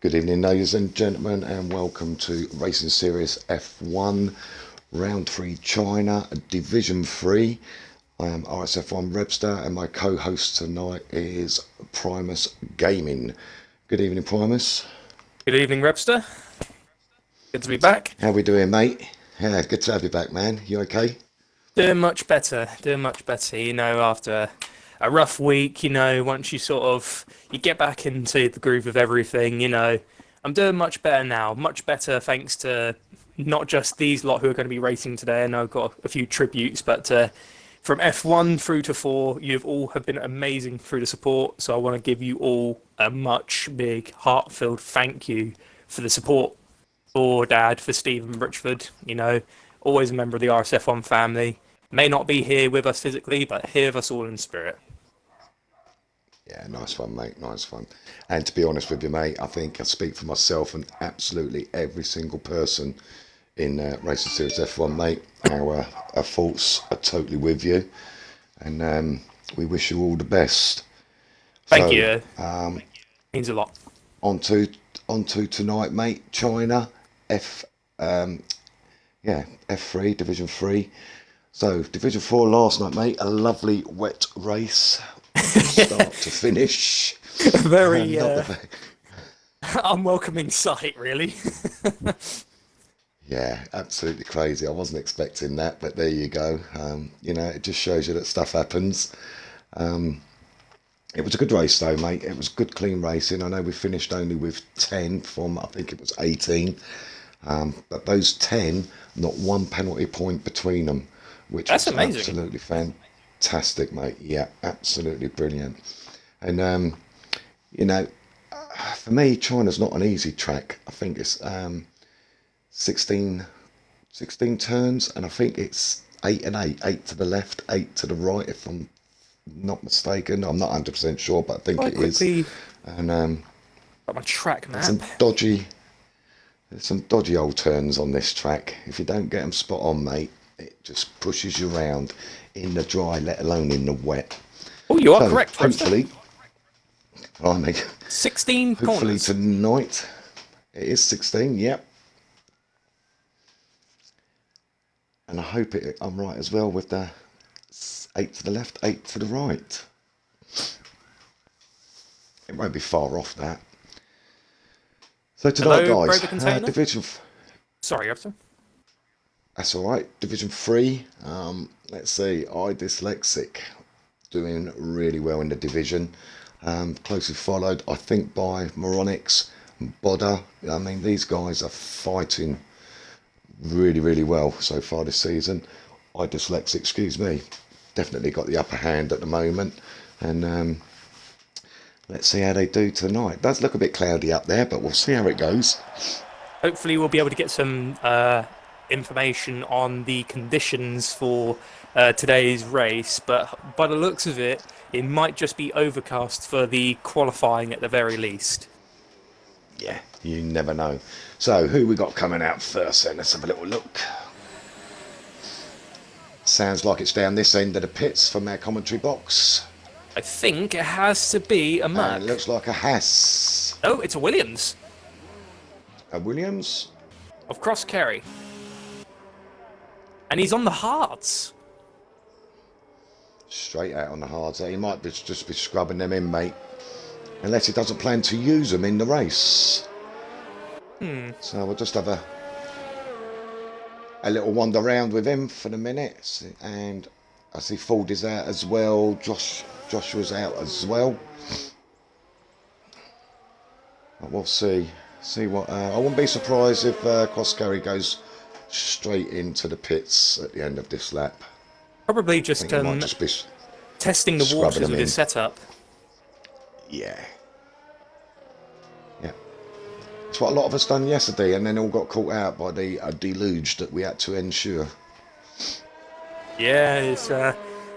Good evening, ladies and gentlemen, and welcome to Racing Series F1, Round 3 China, Division 3. I am RSF1 Rebster, and my co-host tonight is Primus Gaming. Good evening, Primus. Good evening, Rebster. Good to be back. How we doing, mate? Yeah, good to have you back, man. You okay? Doing much better. Doing much better. After a rough week, once you get back into the groove of everything, I'm doing much better now. Much better thanks to not just these lot who are going to be racing today. I know I've got a few tributes, but from F1 through to 4, you've all have been amazing through the support. So I want to give you all a much big, heart-filled thank you for the support. For Dad, for Stephen Richford, always a member of the RSF1 family. May not be here with us physically, but here with us all in spirit. Yeah, nice one, mate. Nice one. And to be honest with you, mate, I think I speak for myself and absolutely every single person in Racing Series F1, mate. Our thoughts are totally with you, and we wish you all the best. Thank you. Means a lot. On to tonight, mate. China, F3, Division 3. So, Division 4 last night, mate. A lovely wet race from start to finish. Very unwelcoming sight, really. Yeah, absolutely crazy. I wasn't expecting that, but there you go. It just shows you that stuff happens. It was a good race though, mate. It was good, clean racing. I know we finished only with 10 from, I think it was 18. But those 10, not one penalty point between them, which That's was amazing. Absolutely fantastic, mate. Yeah, absolutely brilliant. And, for me, China's not an easy track. I think it's 16 turns, and I think it's 8 and 8, 8 to the left, 8 to the right, if I'm not mistaken. I'm not 100% sure, but I think it is. And got my track map. There's some dodgy old turns on this track. If you don't get them spot on, mate, it just pushes you around in the dry, let alone in the wet. Oh, you are correct. Hopefully, 16 hopefully corners. tonight it is 16. Yep. And I hope I'm right as well with the 8 to the left, 8 to the right. It won't be far off that. So tonight, Hello, guys, Division. Sorry, Rebster. That's all right. Division 3. Let's see. Dyslexic doing really well in the division. Closely followed, I think, by Moronics and Bodder. I mean, these guys are fighting really, really well so far this season. Dyslexic, excuse me, definitely got the upper hand at the moment. And let's see how they do tonight. It does look a bit cloudy up there, but we'll see how it goes. Hopefully we'll be able to get some information on the conditions for today's race, but by the looks of it, it might just be overcast for the qualifying at the very least. Yeah, you never know. So, who we got coming out first then? Let's have a little look. Sounds like it's down this end of the pits from our commentary box. I think it has to be a Merc. It looks like a Haas. Oh, it's a Williams. A Williams? Of Cross Kerry. And he's on the hards. Straight out on the hards. He might just be scrubbing them in, mate. Unless he doesn't plan to use them in the race. So we'll just have a little wander around with him for the minute. And I see Ford is out as well. Joshua's out as well. But we'll see. See what. I wouldn't be surprised if Crosscarry goes straight into the pits at the end of this lap. Probably just Be testing the waters with his setup. Yeah. Yeah. It's what a lot of us done yesterday, and then all got caught out by the deluge that we had to ensure. Yeah, it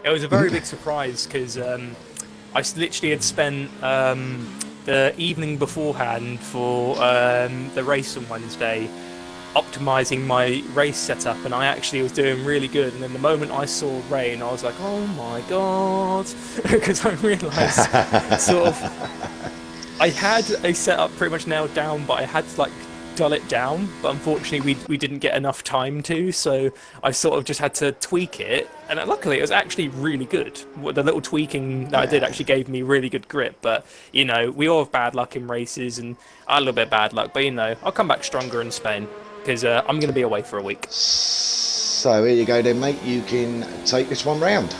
was a very big surprise because I literally had spent the evening beforehand for the race on Wednesday optimizing my race setup, and I actually was doing really good. And then the moment I saw rain, I was like, oh my god, because I realised sort of I had a setup pretty much nailed down, but I had to like dull it down. But unfortunately, we didn't get enough time to, so I sort of just had to tweak it. And luckily, it was actually really good. The little tweaking that I did Yeah. actually gave me really good grip. But you know, we all have bad luck in races, and I had a little bit of bad luck. But you know, I'll come back stronger in Spain because I'm going to be away for a week. So here you go then, mate. You can take this one round.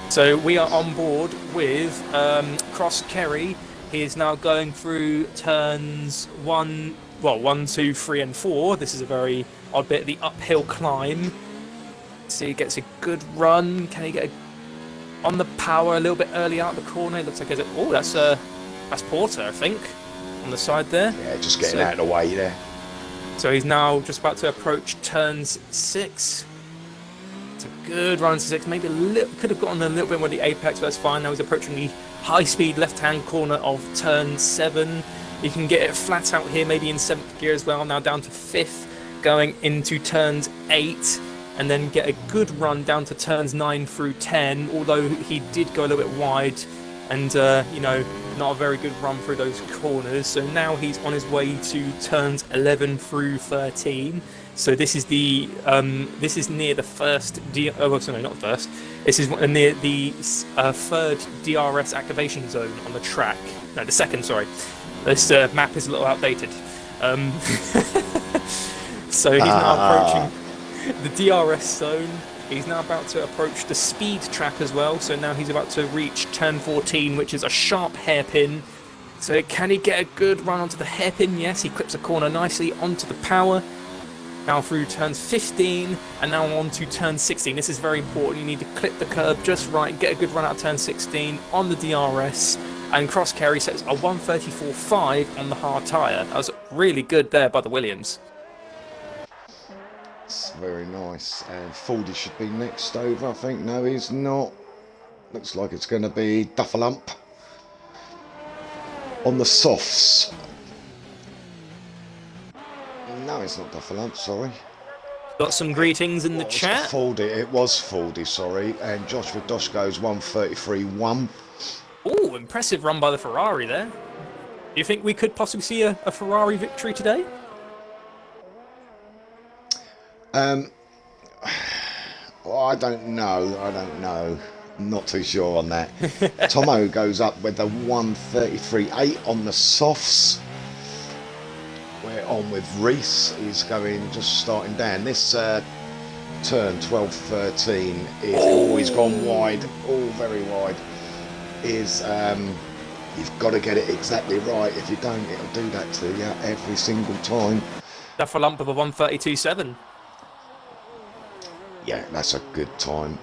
So we are on board with Cross Kerry. He is now going through turns one, two, three, and four. This is a very odd bit, the uphill climb. So he gets a good run. Can he get on the power a little bit early out the corner? It looks like that's Porter, I think, on the side there. Yeah, just getting out of the way there. So he's now just about to approach turns 6. It's a good run to 6. Maybe could have gotten a little bit more the apex, but that's fine. Now he's approaching the high-speed left-hand corner of turn 7. You can get it flat out here, maybe in 7th gear as well. Now down to 5th, going into turns 8, and then get a good run down to turns 9 through 10. Although he did go a little bit wide, and you know, not a very good run through those corners. So now he's on his way to turns 11 through 13. So this is this is near the first sorry, not first. This is near the third DRS activation zone on the track. No, the second. Sorry, this map is a little outdated. So he's now approaching the DRS zone. He's now about to approach the speed trap as well. So now he's about to reach turn 14, which is a sharp hairpin. So can he get a good run onto the hairpin? Yes, he clips a corner nicely onto the power. Now through turns 15 and now on to turn 16. This is very important. You need to clip the curb just right, get a good run out of turn 16 on the DRS. And Cross Kerry sets a 134.5 on the hard tyre. That was really good there by the Williams. It's very nice. And Fordy should be next over, I think. No, he's not. Looks like it's going to be Duffalump on the softs. No, it's not Duffalump, sorry. Got some greetings in the chat. It was Fordy, sorry. And Joshua Dosh goes 133.1. Oh, impressive run by the Ferrari there. Do you think we could possibly see a Ferrari victory today? Well, I don't know. I'm not too sure on that. Tomo goes up with the 133.8 on the softs. We're on with Reese. He's going just starting down. This turn 12-13 is he's gone wide, very wide. You've got to get it exactly right. If you don't, it'll do that to you every single time. That's for a lump of a 132.7. Yeah, that's a good time.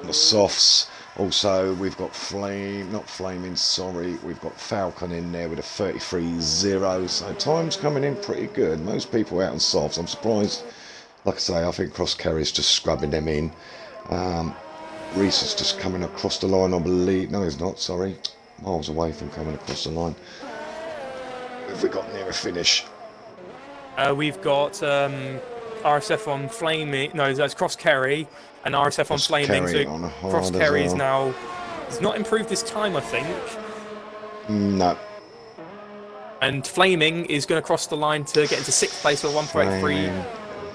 The softs. Also, we've got we've got Falcon in there with a 33.0. So time's coming in pretty good. Most people out on softs. I'm surprised. Like I say, I think Cross Kerry's just scrubbing them in. Reese is just coming across the line, I believe. No, he's not, sorry. Miles away from coming across the line. Have we got near a finish? We've got RSF1 Flaming. No, that's Cross Kerry and RSF1 Flaming. So Cross Kerry is now. He's not improved his time, I think. No. And Flaming is going to cross the line to get into 6th place with 133.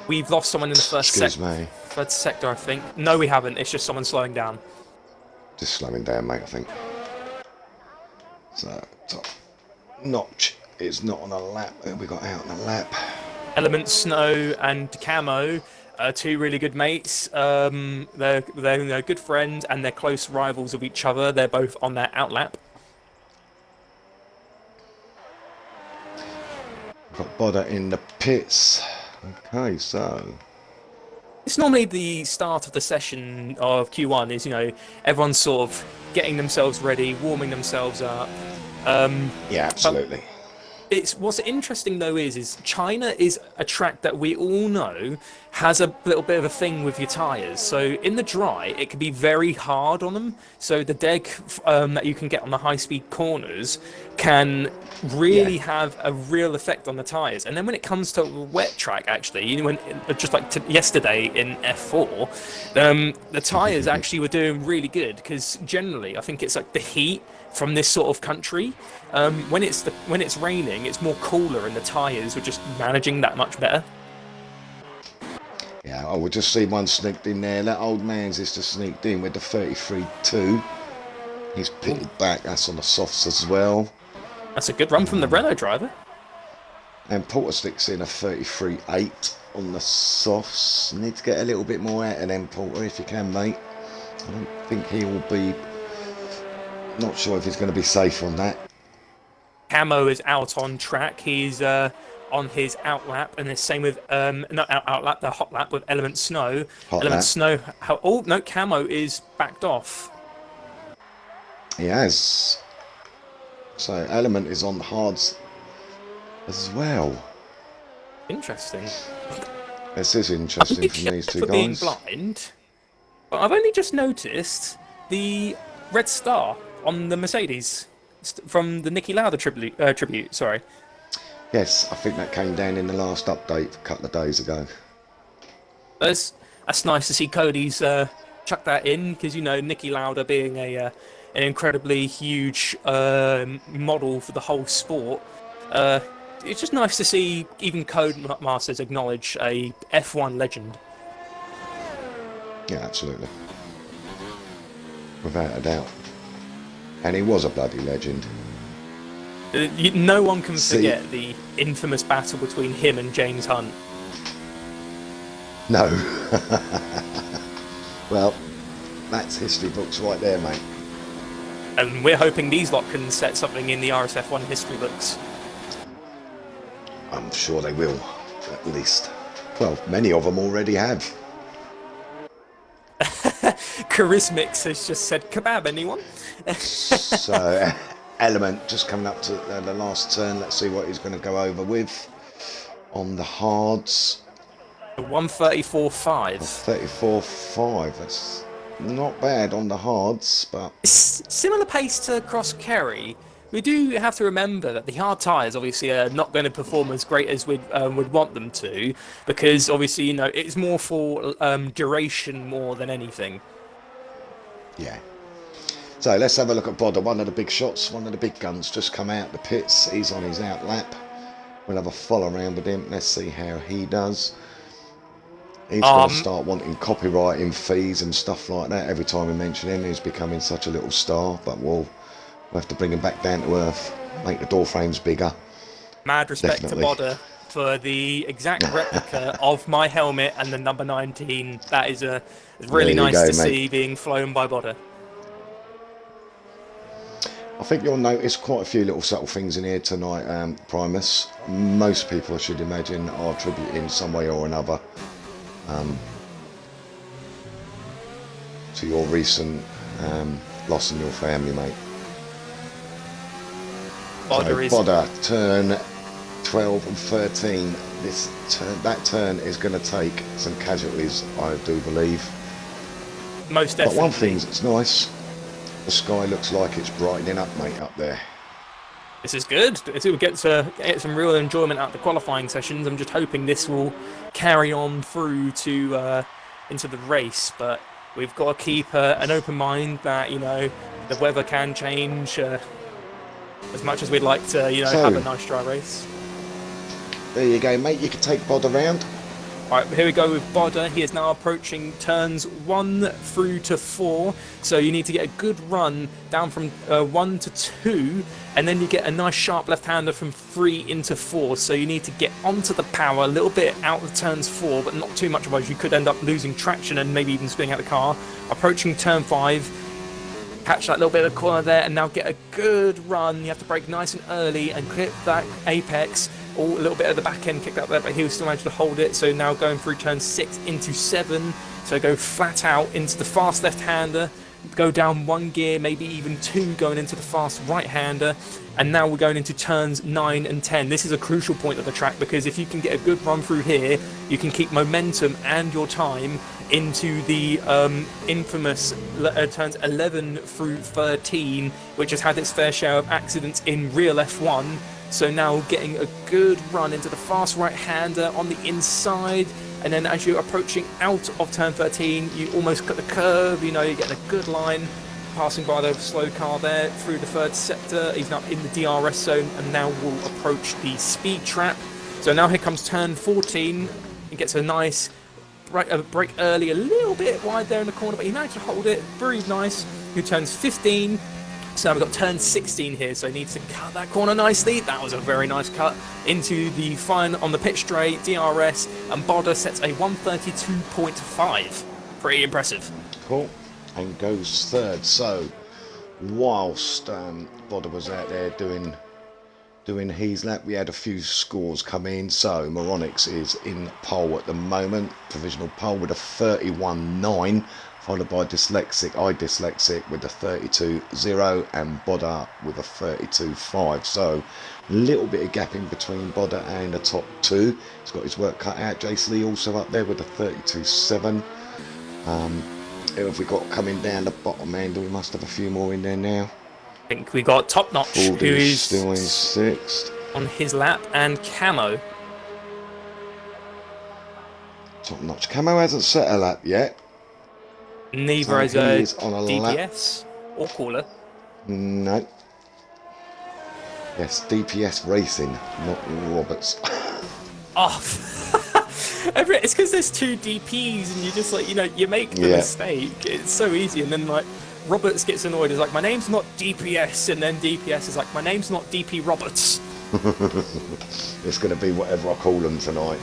We've lost someone in the first third sector, I think. No, we haven't. It's just someone slowing down. Just slowing down, mate, I think. So, top notch is not on a lap. Who we got out on a lap? Element Snow and Camo, two really good mates. They're good friends and they're close rivals of each other. They're both on their outlap. Got Bodder in the pits. Okay, so it's normally the start of the session of Q1 is, you know, everyone's sort of getting themselves ready, warming themselves up. Yeah, absolutely. What's interesting though is China is a track that we all know has a little bit of a thing with your tyres. So in the dry, it can be very hard on them. So the deg that you can get on the high-speed corners can really have a real effect on the tyres. And then when it comes to a wet track, actually, you know, just like yesterday in F4, the tyres actually were doing really good because generally I think it's like the heat from this sort of country. When it's raining, it's more cooler, and the tyres were just managing that much better. Yeah, I would just see one sneaked in there. That old man's is just sneaked in with the 33.2. He's pitted back. That's on the softs as well. That's a good run from the Renault driver. And Porter sticks in a 33.8 on the softs. Need to get a little bit more out of them, Porter, if you can, mate. I don't think he will be... Not sure if he's going to be safe on that. Camo is out on track. He's on his out lap, and the same with not out lap, the hot lap with Element Snow. Hot Element lap. Snow. Oh no, Camo is backed off. He has. So Element is on the hards as well. Interesting. This is interesting from these two For being guys. blind, but I've only just noticed the red star on the Mercedes from the Niki Lauda tribute. Sorry. Yes, I think that came down in the last update a couple of days ago. That's nice to see Cody's chuck that in, because Niki Lauda being an incredibly huge model for the whole sport. It's just nice to see even Codemasters acknowledge a F1 legend. Yeah, absolutely. Without a doubt. And he was a bloody legend. No one can forget the infamous battle between him and James Hunt. No. Well, that's history books right there, mate. And we're hoping these lot can set something in the RSF1 history books. I'm sure they will, at least. Well, many of them already have. Charismix has just said, kebab, anyone? So, Element just coming up to the last turn. Let's see what he's going to go over with on the hards. 134.5. 34.5. That's not bad on the hards, but Similar pace to Cross Kerry. We do have to remember that the hard tyres obviously are not going to perform as great as we'd want them to, because obviously it's more for duration more than anything. yeah. So let's have a look at Bodder. One of the big shots, one of the big guns just come out the pits. He's on his out lap. We'll have a follow around with him. Let's see how he does. He's going to start wanting copywriting fees and stuff like that every time we mention him. He's becoming such a little star, but we'll have to bring him back down to earth, make the door frames bigger. Mad respect Definitely. to Bodder for the exact replica of my helmet and the number 19. That is really nice to see being flown by Bodder. I think you'll notice quite a few little subtle things in here tonight, Primus. Most people, I should imagine, are attributing some way or another to your recent loss in your family, mate. Bodder, turn 12 and 13. That turn is going to take some casualties, I do believe. Most definitely. But one thing that's nice, the sky looks like it's brightening up, mate, up there. This is good. We'll get some real enjoyment out of the qualifying sessions. I'm just hoping this will carry on through to into the race, but we've got to keep an open mind that the weather can change. As much as we'd like to, have a nice dry race. There you go, mate. You can take Bod around. Right, here we go with Bodder. He is now approaching turns 1 through to 4. So you need to get a good run down from 1 to 2. And then you get a nice sharp left-hander from 3 into 4. So you need to get onto the power a little bit out of turns 4, but not too much, otherwise you could end up losing traction and maybe even spinning out the car. Approaching turn 5. Catch that little bit of the corner there, and now get a good run. You have to brake nice and early and clip that apex. A little bit of the back end kicked up there, but he was still managed to hold it. So now going through turn 6 into 7. So go flat out into the fast left-hander. Go down 1 gear, maybe even 2 going into the fast right-hander. And now we're going into turns 9 and 10. This is a crucial point of the track, because if you can get a good run through here, you can keep momentum and your time into the infamous turns 11 through 13, which has had its fair share of accidents in real F1. So now getting a good run into the fast right-hander on the inside, and then as you're approaching out of turn 13, you almost cut the curve, you're getting a good line, passing by the slow car there through the third sector. He's now in the DRS zone and now will approach the speed trap. So now here comes turn 14. He gets a nice brake early, a little bit wide there in the corner, but he managed to hold it. Very nice. Who turns 15. So now we've got turn 16 here, so he needs to cut that corner nicely. That was a very nice cut into the fine on the pit straight, DRS, and Bodder sets a 132.5. Pretty impressive. Cool. And goes third. So whilst Bodder was out there doing his lap, we had a few scores come in. So Moronics is in pole at the moment, provisional pole with a 31.9, followed by iDyslexic with a 32.0 and Bodder with a 32.5. So a little bit of gap in between Bodder and the top two. He's got his work cut out. Jace Lee also up there with a 32.7. Who have we got coming down the bottom end? We must have a few more in there now. I think we got Top Notch, who is still in sixth on his lap, and Camo. Top Notch. Camo hasn't set a lap yet. Neither so has on a DPS or Cooler. No. Yes, DPS Racing, not Roberts. Oh, it's because there's two DPs and you just like, you make the mistake. It's so easy, and then like Roberts gets annoyed. He's like, my name's not DPS, and then DPS is like, my name's not DP Roberts. It's going to be whatever I call them tonight.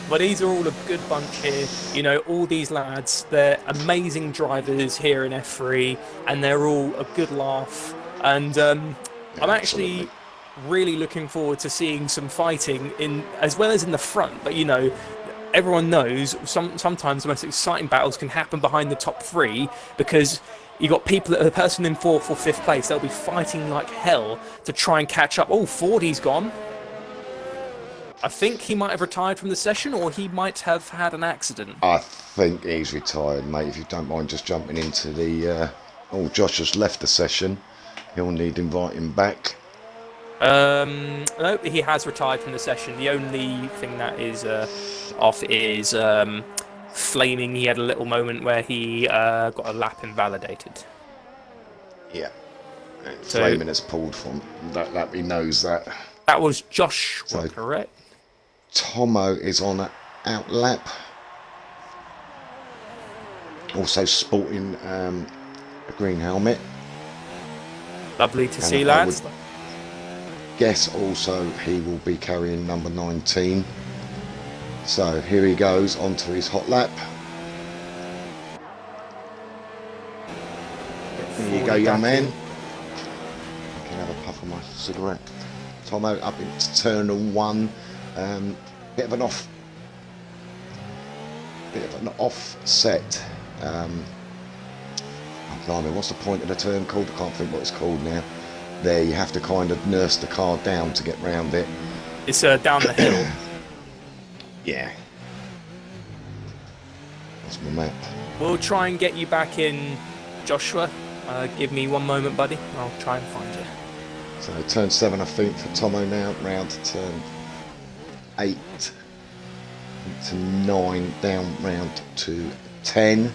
But these are all a good bunch here. All these lads, they're amazing drivers here in F3, and they're all a good laugh. And I'm actually really looking forward to seeing some fighting in as well as in the front. But everyone knows sometimes the most exciting battles can happen behind the top three, because you got the person in fourth or fifth place. They'll be fighting like hell to try and catch up. Oh, Fordy's gone. I think he might have retired from the session, or he might have had an accident. I think he's retired, mate. If you don't mind just jumping into the... Josh has left the session. He'll need inviting back. No, he has retired from the session. The only thing that is off is Flaming. He had a little moment where he got a lap invalidated. Yeah. So, Flaming has pulled from that lap. He knows that. That was Joshua, correct? Tomo is on an out lap. Also sporting a green helmet. Lovely to see, lads. Guess also he will be carrying number 19. So here he goes onto his hot lap. There you go, young man. I can have a puff of my cigarette. Tomo up into turn 1. Bit of an offset. Blimey, what's the point of the turn called? I can't think what it's called now. There, you have to kind of nurse the car down to get round it. It's down the hill. Yeah. That's my map. We'll try and get you back in, Joshua. Give me one moment, buddy. I'll try and find you. So turn 7, I think, for Tomo now. Round to turn 8 to 9, down round to 10.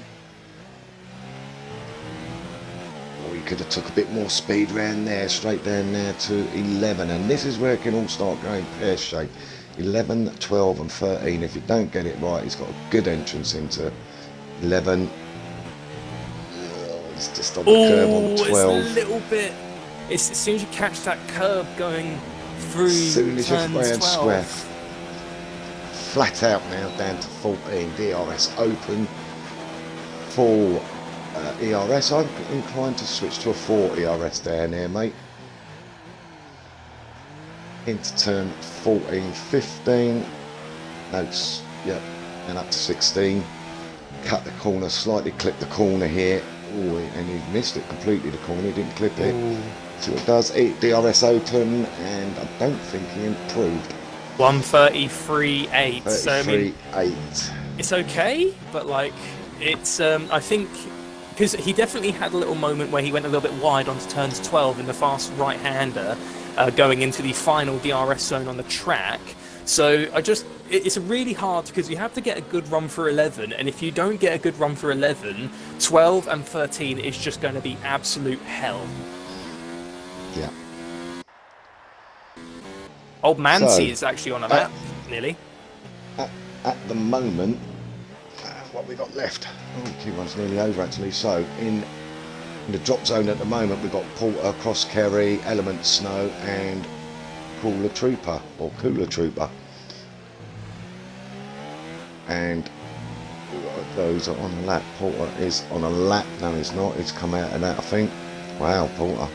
Could have took a bit more speed round there, straight down there to 11, and this is where it can all start going pear-shaped. 11, 12 and 13. If you don't get it right, he's got a good entrance into 11. It's just on the curve on 12. It's a little bit. As soon as you catch that curve going through as soon as you're round 12. square, flat out now down to 14. DRS open for ERS. I'm inclined to switch to a 4 ERS down there, mate. Into turn 14, 15. Notes, yep, and up to 16. Cut the corner, slightly clip the corner here. Oh, and he missed it completely, the corner, he didn't clip it. Ooh. So it does, DRS open, and I don't think he improved. 133.8. So I mean, 8. It's okay, but like, it's, I think, because he definitely had a little moment where he went a little bit wide onto turns 12 in the fast right-hander, going into the final DRS zone on the track. So it's really hard because you have to get a good run for 11, and if you don't get a good run for 11, 12 and 13 is just going to be absolute hell. Yeah. Old Mancy So, is actually on a at, lap, nearly. at the moment, what we got left? Oh, Q1's nearly over actually. So, in the drop zone at the moment, we've got Porter, Cross Kerry, Element Snow, and Cooler Trooper, or Cooler Trooper. And those are on a lap. Porter is on a lap. No, he's not. He's come out of that, I think. Wow, Porter.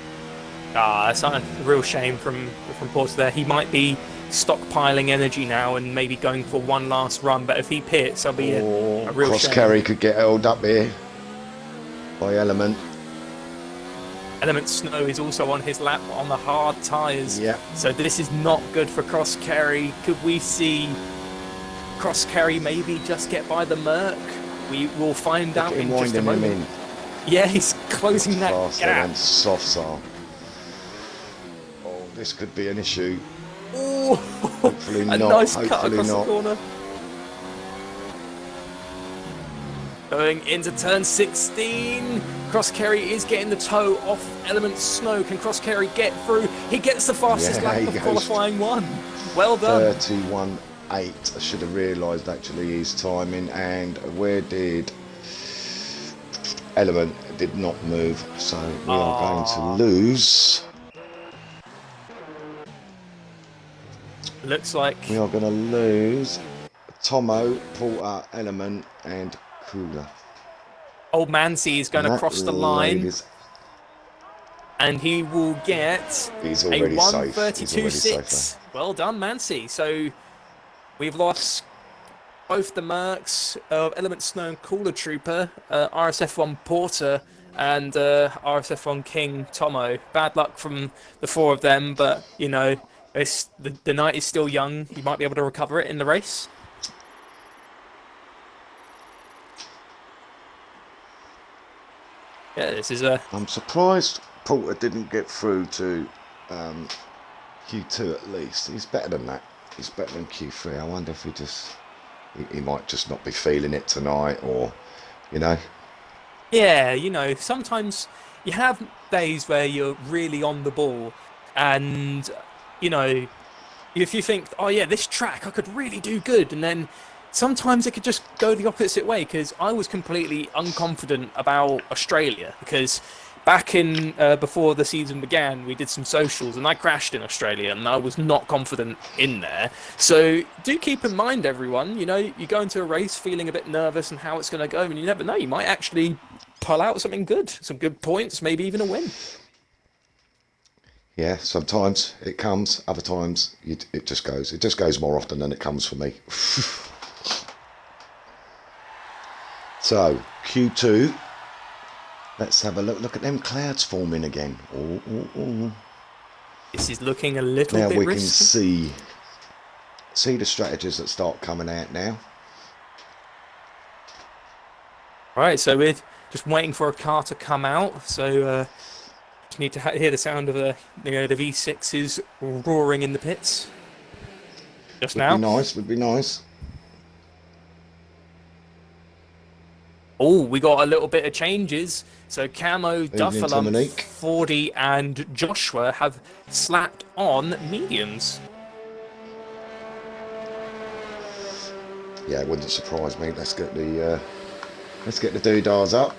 That's a real shame from Porter there. He might be stockpiling energy now and maybe going for one last run, but if he pits, that'll be a real Cross shame. Kerry could get held up here by Element. Element Snow is also on his lap on the hard tyres. Yeah. So this is not good for Cross Kerry. Could we see Cross Kerry maybe just get by the Merc? We will find out in just a moment. Yeah, he's closing that gap. And soft side. Oh, this could be an issue. Ooh, hopefully not. Nice hopefully cut across not. the corner. Going into turn 16. Cross Kerry is getting the toe off Element Snow. Can Cross Kerry get through? He gets the fastest lap of qualifying one. Well done. 31.8. I should have realised actually his timing. And where did Element did not move? So we are going to lose. Looks like we are going to lose Tomo, Porter, Element, and Cooler. Old Mancy is going to cross the line, and he will get a 1:32.6. Well done, Mancy. So we've lost both the Mercs of Element Snow and Cooler Trooper, RSF1 Porter, and RSF1 King Tomo. Bad luck from the four of them, but you know, the night is still young. You might be able to recover it in the race. Yeah, this is a... I'm surprised Porter didn't get through to Q2 at least. He's better than that. He's better than Q3. I wonder if he might just not be feeling it tonight, or, you know. Yeah, you know, sometimes you have days where you're really on the ball, and, you know, if you think, oh yeah, this track I could really do good, and then sometimes it could just go the opposite way, because I was completely unconfident about Australia, because back in before the season began, we did some socials and I crashed in Australia and I was not confident in there. So do keep in mind, everyone, you know, you go into a race feeling a bit nervous and how it's going to go, and you never know, you might actually pull out something good, some good points, maybe even a win. Yeah, sometimes it comes, other times it just goes. It just goes more often than it comes for me. So, Q2. Let's have a look. Look at them clouds forming again. Oh. This is looking a little bit risky. Now we can see the strategies that start coming out now. Right, so we're just waiting for a car to come out. So just need to hear the sound of the V6s roaring in the pits. Just now. Would be nice. Oh, we got a little bit of changes. So Camo, Duffalump, Fordy, and Joshua have slapped on mediums. Yeah, it wouldn't surprise me. Let's get the doodahs up.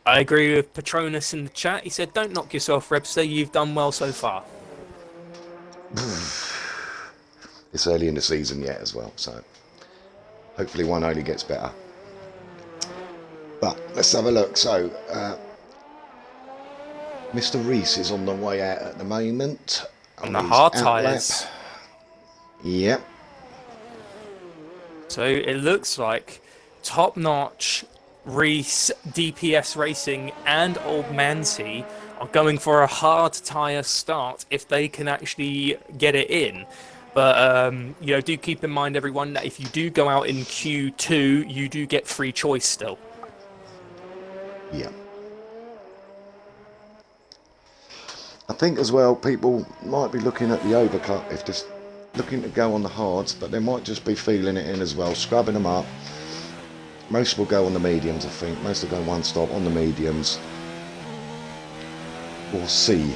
I agree with Patronus in the chat. He said, "Don't knock yourself, Rebster. You've done well so far." It's early in the season yet as well, so hopefully one only gets better. But let's have a look. So, Mr. Reese is on the way out at the moment. On the hard tyres. Yep. So it looks like top-notch Reese, DPS Racing, and Old Mancy are going for a hard tyre start if they can actually get it in. But, you know, do keep in mind, everyone, that if you do go out in Q2, you do get free choice still. Yeah. I think as well, people might be looking at the overcut if this looking to go on the hards, but they might just be feeling it in as well, scrubbing them up. Most will go on the mediums, I think. Most will go one stop on the mediums. We'll see.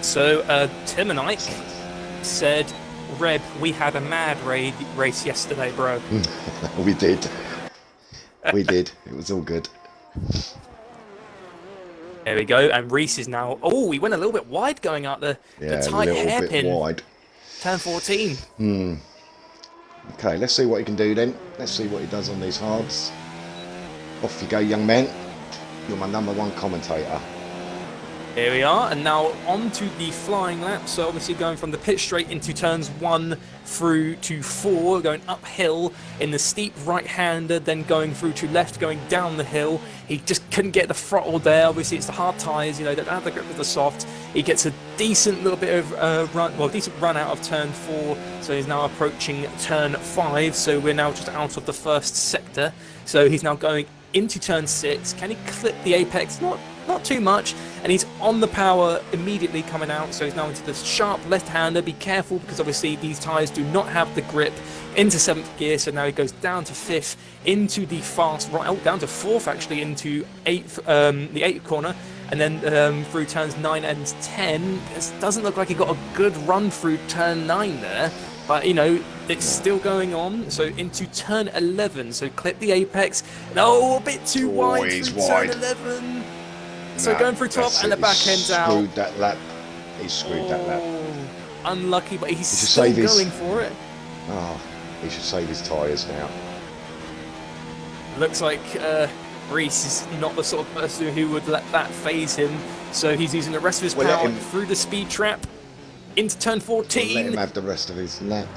So Tim and Ike said, Reb, we had a mad race yesterday, bro. We did. We did. It was all good. There we go. And Reese is now... Oh, he went a little bit wide going out the tight a little hairpin. bit wide. Turn 14. Okay, let's see what he can do then. Let's see what he does on these hards. Off you go, young man. You're my #1 commentator. Here we are, and now on to the flying lap. So obviously going from the pit straight into turns 1 through to 4, going uphill in the steep right-hander, then going through to left, going down the hill. He just couldn't get the throttle there. Obviously, it's the hard tyres, you know, don't have the grip of the soft. He gets a decent little bit of decent run out of turn 4. So he's now approaching turn 5. So we're now just out of the first sector. So he's now going into turn 6. Can he clip the apex? Not too much, and he's on the power immediately coming out, so he's now into the sharp left-hander. Be careful, because obviously these tyres do not have the grip. Into 7th gear, so now he goes down to 5th, into the fast right, down to 4th actually, into 8th, the 8th corner, and then through turns 9 and 10. It doesn't look like he got a good run through turn 9 there, but you know, it's still going on. So into turn 11, so clip the apex. No, a bit too wide through turn 11. So going through top and the back end's out. Screwed that lap. He screwed that lap. Unlucky, but he's still going for it. Oh, he should save his tyres now. Looks like Reese is not the sort of person who would let that phase him. So he's using the rest of his power through the speed trap into turn 14. Let him have the rest of his lap.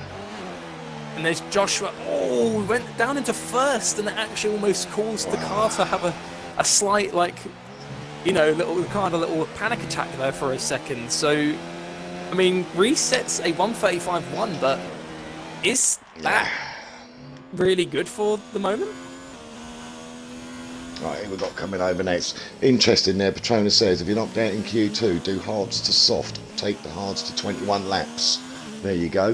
And there's Joshua. Oh, we went down into first, and it actually almost caused the car to have a slight, like, you know, little panic attack there for a second. So, I mean, resets a 1:35.1, but is that really good for the moment? Right, here we've got coming over next. Interesting there, Petronas says, if you're knocked out in Q2, do hards to soft. Take the hards to 21 laps. There you go.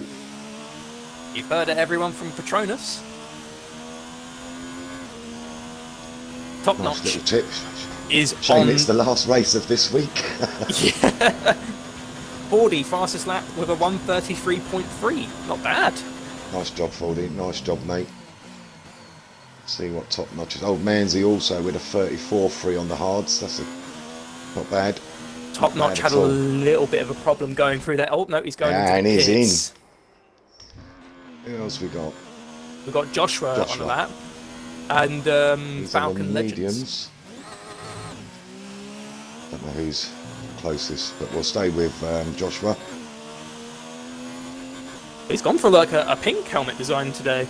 You've heard it, everyone, from Petronas. Top Nice notch little tip. is Shame on... it's the last race of this week. Yeah. Fordy, fastest lap with a 1:33.3. Not bad. Nice job, Fordy. Nice job, mate. See what top notch is. Old Manzi also with a 34.3 on the hards. That's not bad. Top notch had a little bit of a problem going through that. Oh no, he's going into and the he's pits. in. Who else we got? We've got Joshua on the lap. And Falcon Legends. Don't know who's closest, but we'll stay with Joshua. He's gone for like a pink helmet design today.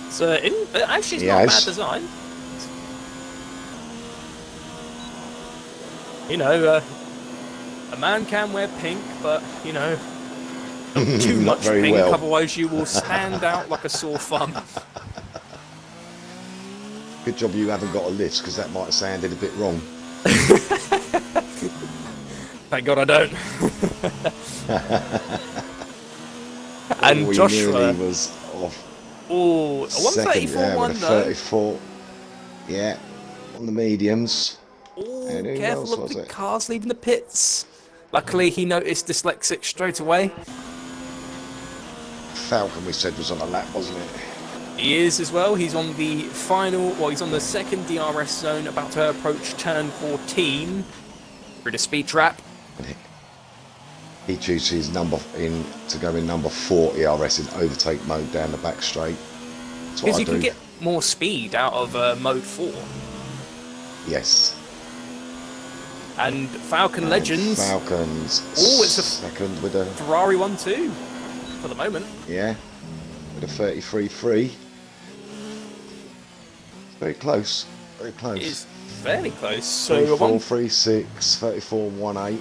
So actually, it's not a bad design. You know, a man can wear pink, but you know, not too much pink. Well. Otherwise, you will stand out like a sore thumb. Good job you haven't got a list, because that might have sounded a bit wrong. Thank God I don't. And Joshua was off. Oh, a 1:34.1 though. 34. Yeah, on the mediums. Oh, careful of the cars leaving the pits. Luckily, he noticed dyslexic straight away. Falcon, we said, was on a lap, wasn't it? He is as well. He's on the final, well, he's on the second DRS zone, about to approach turn 14 through the speed trap. He chooses to go in number 4 ERS in overtake mode down the back straight. Because you can get more speed out of mode 4. Yes. And Falcon Legends. Falcons. Oh, it's a second with a Ferrari 1-2 for the moment. Yeah, with a 33.3. Very close. Very close. It is fairly close. So 34.36, 34.18.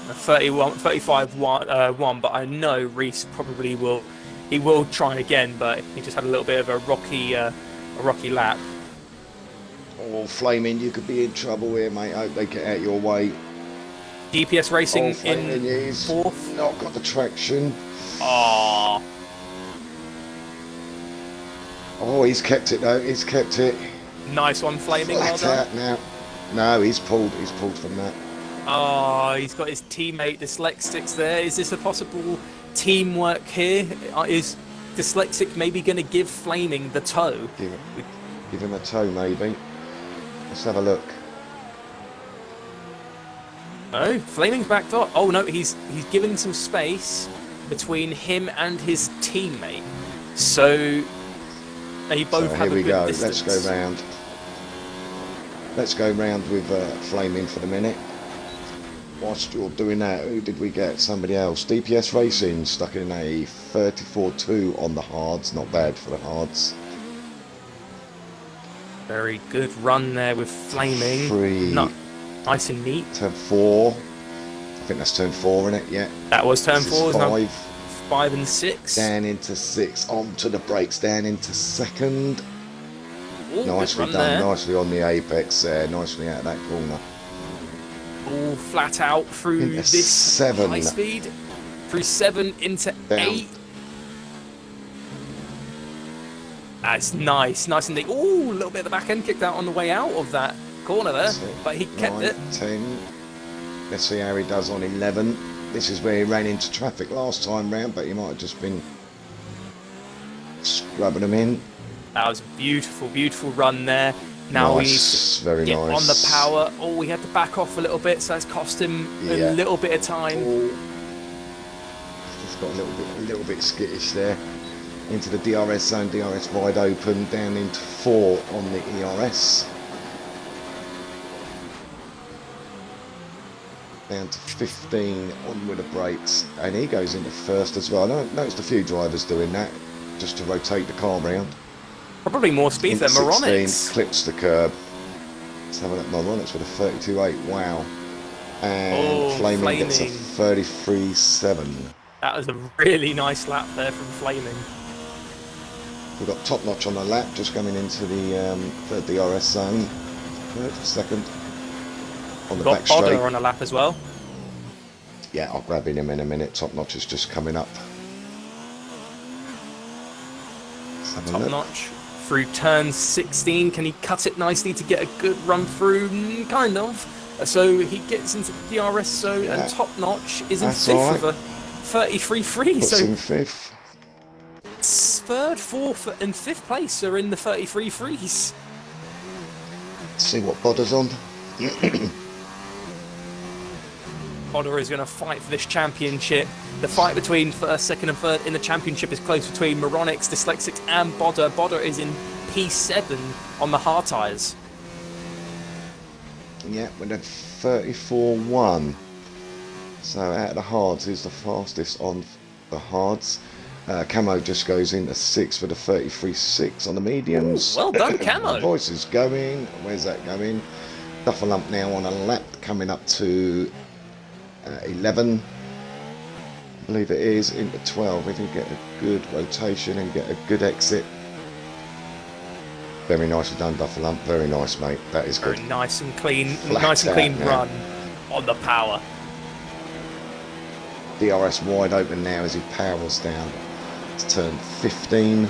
35-1, but I know Reese probably will. He will try again, but he just had a little bit of a rocky lap. Oh, Flaming, you could be in trouble here, mate. I hope they get out your way. DPS Racing Flaming in is 4th. not got the traction. Oh, Oh, he's kept it though. He's kept it. nice one, Flaming. Well Flat done. out now. No, he's pulled. He's pulled from that. Oh, he's got his teammate Dyslexics there. Is this a possible teamwork here? Is Dyslexic maybe going to give Flaming the toe? Give him a toe, maybe. Let's have a look. Oh, Flaming's backed up. Oh no, he's giving some space between him and his teammate. So they both have Here a we good go. distance. Let's go round. Let's go round with Flaming for the minute. Whilst you're doing that, who did we get? Somebody else. DPS Racing stuck in a 34-2 on the hards. Not bad for the hards. Very good run there with Flaming. Three. Nice and neat. Turn 4. I think that's turn 4, isn't it? Yeah. That was turn This is 4. 5. 5 and 6. Down into 6. Onto the brakes. Down into 2nd. Ooh, Nicely good run done. there. Nicely on the apex there. Nicely out of that corner. All flat out through Into this 7. high speed. Through 7 into Down. 8. That's nice. Nice and neat. Ooh, a little bit of the back end kicked out on the way out of that corner there. But he kept 9, it. 10. Let's see how he does on 11. This is where he ran into traffic last time round, but he might have just been scrubbing them in. That was a beautiful, beautiful run there. Now Nice, very get nice. on the power. Oh, he had to back off a little bit, so that's cost him a little bit of time. Oh. Just got a little bit skittish there. Into the DRS zone, DRS wide open, down into 4 on the ERS. Down to 15 on with the brakes, and he goes into 1st as well. I noticed a few drivers doing that just to rotate the car round. Probably more speed than Into 16, Moronics. clips the curb. Let's have a look at Moronics with a 32.8. Wow. And Flaming gets a 33.7. That was a really nice lap there from Flaming. We've got Top Notch on the lap, just coming into the third DRS zone. Third, 2nd. On the Got back straight. Bodder on a lap as well. Yeah, I'll grab him in a minute. Top Notch is just coming up. Let's have a Top look. Notch through turn 16. Can he cut it nicely to get a good run through? Kind of. So he gets into the DRS zone, Yeah. and Top Notch is in That's 5th all right. with a 33.3. Puts So in 5th. 3rd, 4th, and 5th place are in the 33.3s. See what Bodder's on. Bodder is going to fight for this championship. The fight between 1st, 2nd, and 3rd in the championship is close between Moronics, Dyslexics, and Bodder. Bodder is in P7 on the hard tyres. Yeah, with a 34.1. So out of the hards, he's the fastest on the hards. Camo just goes into 6 for the 33.6 on the mediums. Ooh, well done, Camo. My voice is going. Where's that going? Duffel Lump now on a lap, coming up to 11. I believe it is, into 12. If you get a good rotation and get a good exit. Very nicely done, Duffel Lump. Very nice, mate. That is good. Very nice and clean, Flat nice and clean out, man. run on the power. DRS wide open now as he powers down to turn 15.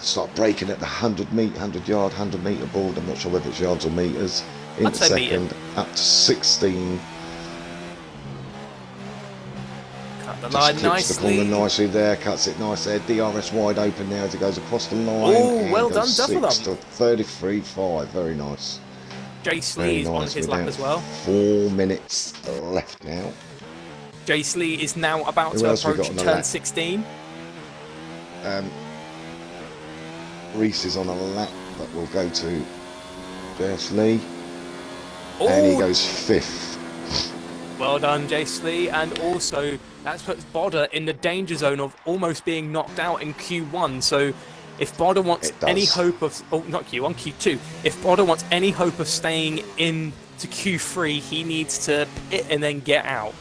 Start braking at the 100 yard, 100 metre board. I'm not sure whether it's yards or metres. Into say 2nd, metre. up to 16. Cut the Just line clips the corner nicely. nicely there, cuts it nice there. DRS wide open now as he goes across the line. Oh, and well goes done, Duffel 6 to 33.5. Very nice. Jace Very Lee is on nice. his We're lap down as well. 4 minutes left now. Jace Lee is now about Who to else we approach got on the turn lap? 16. Reese is on a lap, but we'll go to Jace Lee. And he Oh, goes 5th. well done, Jace Lee. And also, that puts Bodder in the danger zone of almost being knocked out in Q1. So, if Bodder wants It does. any hope of... Oh, not Q1, Q2. If Bodder wants any hope of staying in to Q3, he needs to pit and then get out.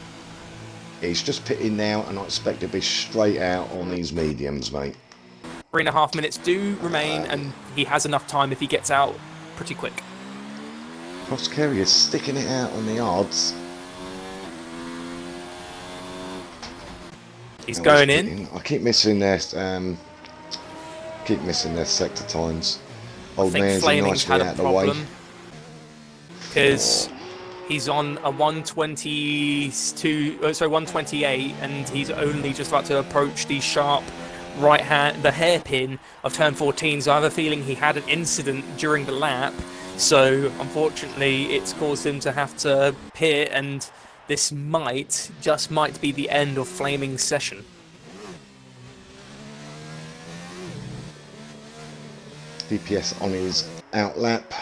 He's just pitting now, and I expect to be straight out on these mediums, mate. 3.5 minutes do remain, and he has enough time if he gets out pretty quick. Cross Kerry is sticking it out on the odds. He's going in. I keep missing their sector times. Old I think man's Flaming's nicely had out a the way. problem because he's on a 128, and he's only just about to approach the sharp right hand, the hairpin of turn 14. So I have a feeling he had an incident during the lap. So unfortunately, it's caused him to have to pit, and this might be the end of Flaming's session. DPS on his out lap.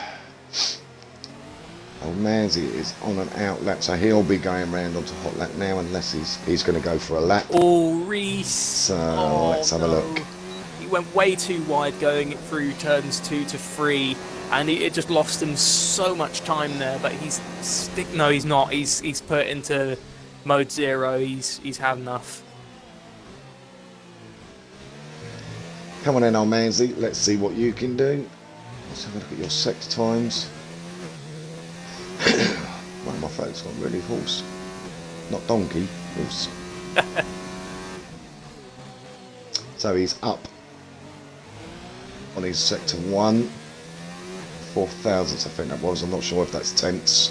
Old Manzi is on an out lap, so he'll be going round onto hot lap now, unless he's going to go for a lap. Oh, Reese! So let's have a look. He went way too wide going through turns 2 to 3, and it just lost him so much time there. But he's not. He's put into mode 0. He's had enough. Come on in, old Manzi. Let's see what you can do. Let's have a look at your sector times. One of my folks got really horse. Not donkey, horse. So he's up on his sector 1. 4,000ths, I think that was. I'm not sure if that's tenths.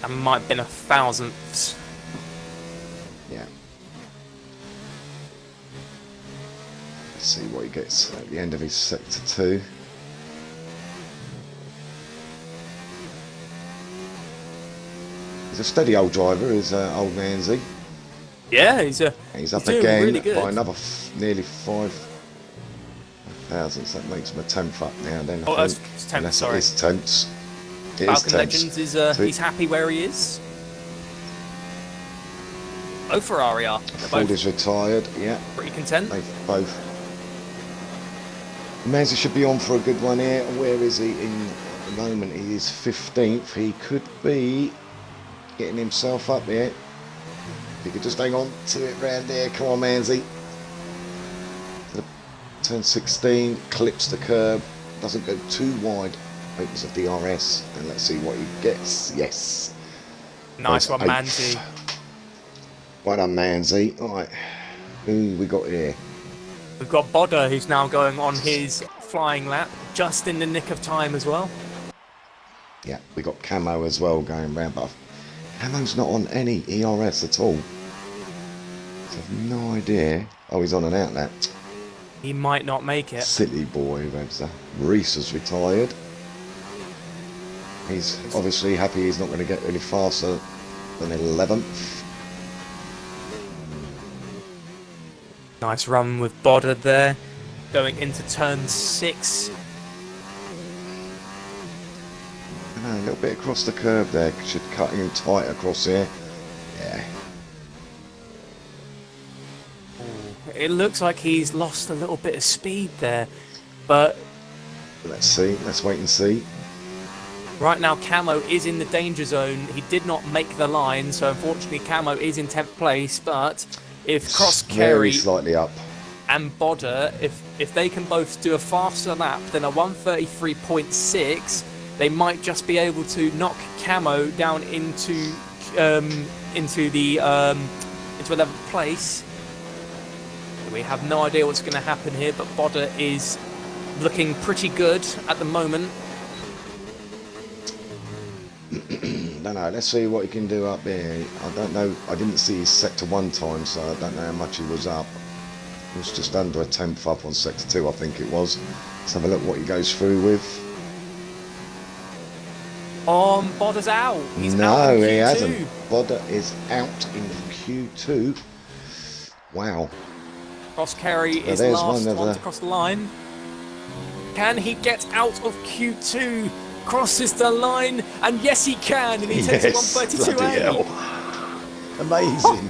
That might have been a thousandths. Yeah. Let's see what he gets at the end of his sector 2. He's a steady old driver, is old Manzi. Yeah, he's up doing again really good. by another nearly 5,000. That makes him a 10th up now. Then that's 10th. Sorry, it is tenths. Falcon Legends is he's happy where he is. Both Ferrari are. Ford is retired. Yeah, pretty content. They've both. Manzi should be on for a good one here. Where is he in at the moment? He is 15th. He could be getting himself up here. If he could just hang on to it round there. Come on, Manzi. Turn 16, clips the curb, doesn't go too wide, opens the DRS, and let's see what he gets. Yes. Nice one, Manzi. Well done, Manzi. Alright, who we got here? We've got Bodder, who's now going on his flying lap, just in the nick of time as well. Yeah, we got Camo as well going round, but Camo's not on any ERS at all. So I've no idea. Oh, he's on an out lap. He might not make it. Silly boy, Webster. Reese has retired. He's obviously happy he's not going to get any faster than 11th. Nice run with Bodder there. Going into turn 6. A little bit across the curve there. Should cut him tight across here. Yeah. It looks like he's lost a little bit of speed there, but let's see. Let's wait and see. Right now, Camo is in the danger zone. He did not make the line, so unfortunately, Camo is in 10th place. But if Cross Kerry slightly up and Bodder, if they can both do a faster lap than a 133.6, they might just be able to knock Camo down into 11th place. We have no idea what's going to happen here, but Bodder is looking pretty good at the moment. Don't know. Let's see what he can do up here. I don't know. I didn't see his sector 1 time, so I don't know how much he was up. He was just under a 10th up on sector 2, I think it was. Let's have a look what he goes through with. Bodder's out. He's no, out in Q2. He hasn't. Bodder is out in Q2. Wow. Cross Kerry is last one to cross the line. Can he get out of Q2? Crosses the line, and yes, he can. And he takes a 132.8. Amazing.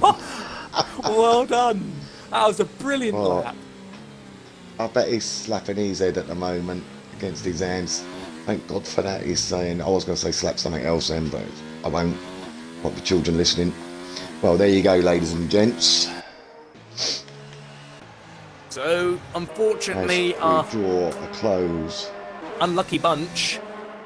Well done. That was a brilliant lap. I bet he's slapping his head at the moment against his hands. Thank God for that. He's saying, I was going to say slap something else then, but I won't. Want the children listening. Well, there you go, ladies and gents. So, unfortunately, draw a close. Unlucky bunch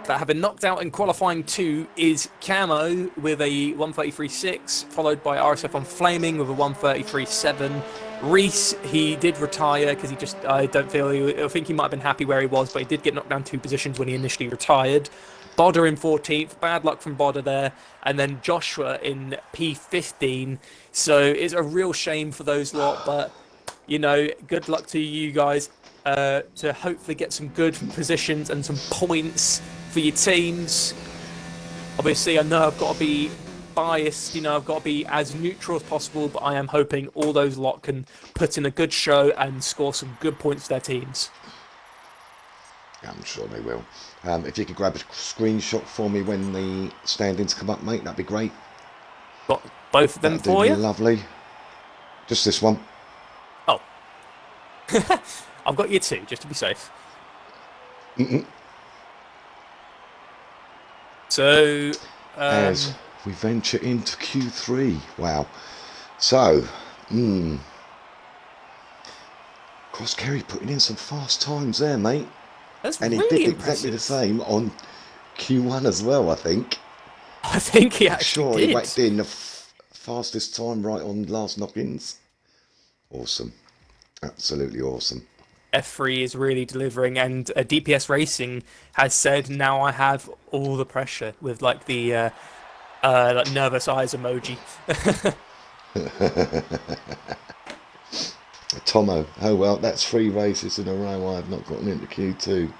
that have been knocked out in qualifying 2 is Camo with a 133.6, followed by RSF1 Flaming with a 133.7. Reese, he did retire because I think he might have been happy where he was, but he did get knocked down 2 positions when he initially retired. Bodder in 14th, bad luck from Bodder there, and then Joshua in P15. So it's a real shame for those lot, but good luck to you guys to hopefully get some good positions and some points for your teams. Obviously, I know I've got to be biased, I've got to be as neutral as possible, but I am hoping all those lot can put in a good show and score some good points for their teams. Yeah, I'm sure they will. If you could grab a screenshot for me when the standings come up, mate, that'd be great. Got both of them That'd for you? Lovely. Just this one. Oh. I've got you 2, just to be safe. So, as we venture into Q3, wow. So, Cross Kerry putting in some fast times there, mate. That's and really he did impressive. exactly the same on Q1 as well, I think. I think he actually did. He whacked in the fastest time right on last knock-ins. Awesome. Absolutely awesome. F3 is really delivering, and DPS Racing has said, now I have all the pressure, with like the like nervous eyes emoji. Tomo, oh well, that's 3 races in a row I have not gotten into Q2.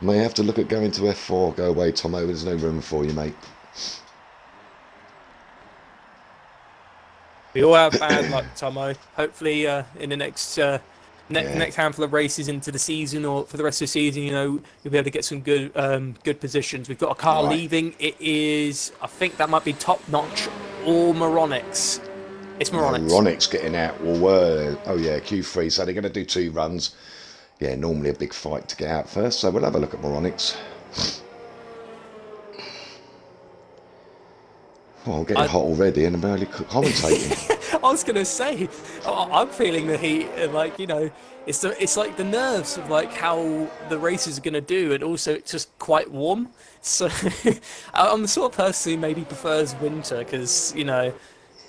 May have to look at going to F4. Go away, Tomo, there's no room for you, mate. We all have bad luck, Tomo. Hopefully in the next next handful of races into the season, or for the rest of the season, you'll be able to get some good good positions. We've got a car leaving. It is, I think that might be Top Notch or Moronics. It's Moronics. Moronics getting out. Well, oh yeah, Q3. So they're going to do 2 runs. Yeah, normally a big fight to get out first. So we'll have a look at Moronics. Oh, I'm getting hot already, and I'm barely commentating. I was going to say, I'm feeling the heat, and it's like the nerves of like how the races are going to do, and also it's just quite warm. So I'm the sort of person who maybe prefers winter, because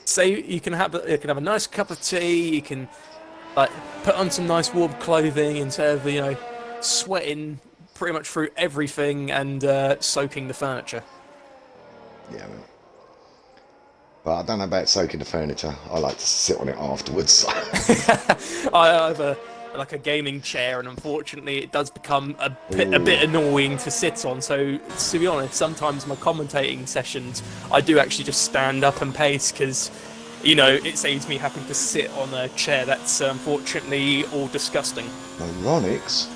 say you can have a nice cup of tea, you can like put on some nice warm clothing instead of sweating pretty much through everything and soaking the furniture. Yeah, man. But I don't know about soaking the furniture. I like to sit on it afterwards. I have a gaming chair, and unfortunately it does become a bit annoying to sit on. So to be honest, sometimes my commentating sessions I do actually just stand up and pace, because it saves me having to sit on a chair that's unfortunately all disgusting. Moronics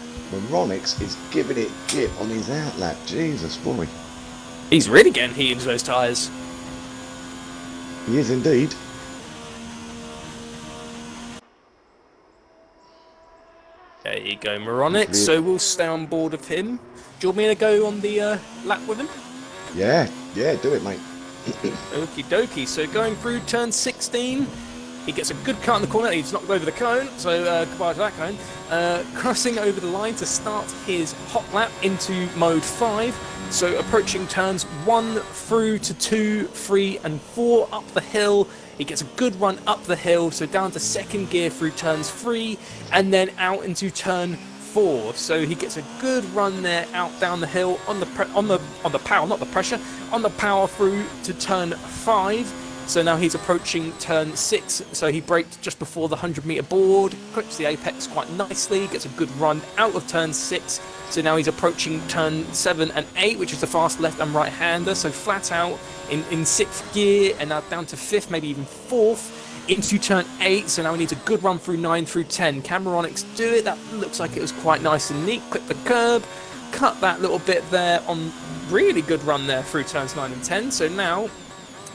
is giving it gip on his outlap. Jesus boy. He's really getting heat into those tyres. He is indeed. There you go, Moronic. So we'll stay on board of him. Do you want me to go on the lap with him? Yeah, do it, mate. Okie dokie. So going through turn 16, he gets a good cut in the corner. He's knocked over the cone, so goodbye to that cone. Crossing over the line to start his hot lap into mode 5. So approaching turns 1 through to 2, 3 and 4 up the hill. He gets a good run up the hill, so down to 2nd gear through turns 3 and then out into turn 4. So he gets a good run there out down the hill on the power, not the pressure, on the power through to turn 5. So now he's approaching turn 6, so he braked just before the 100-meter board, clips the apex quite nicely, gets a good run out of turn 6. So now he's approaching turn 7 and 8, which is the fast left and right-hander, so flat out in 6th gear, and now down to 5th, maybe even 4th, into turn 8, so now he needs a good run through 9 through 10. Cameronics do it, that looks like it was quite nice and neat, clip the curb, cut that little bit there on really good run there through turns 9 and 10, so now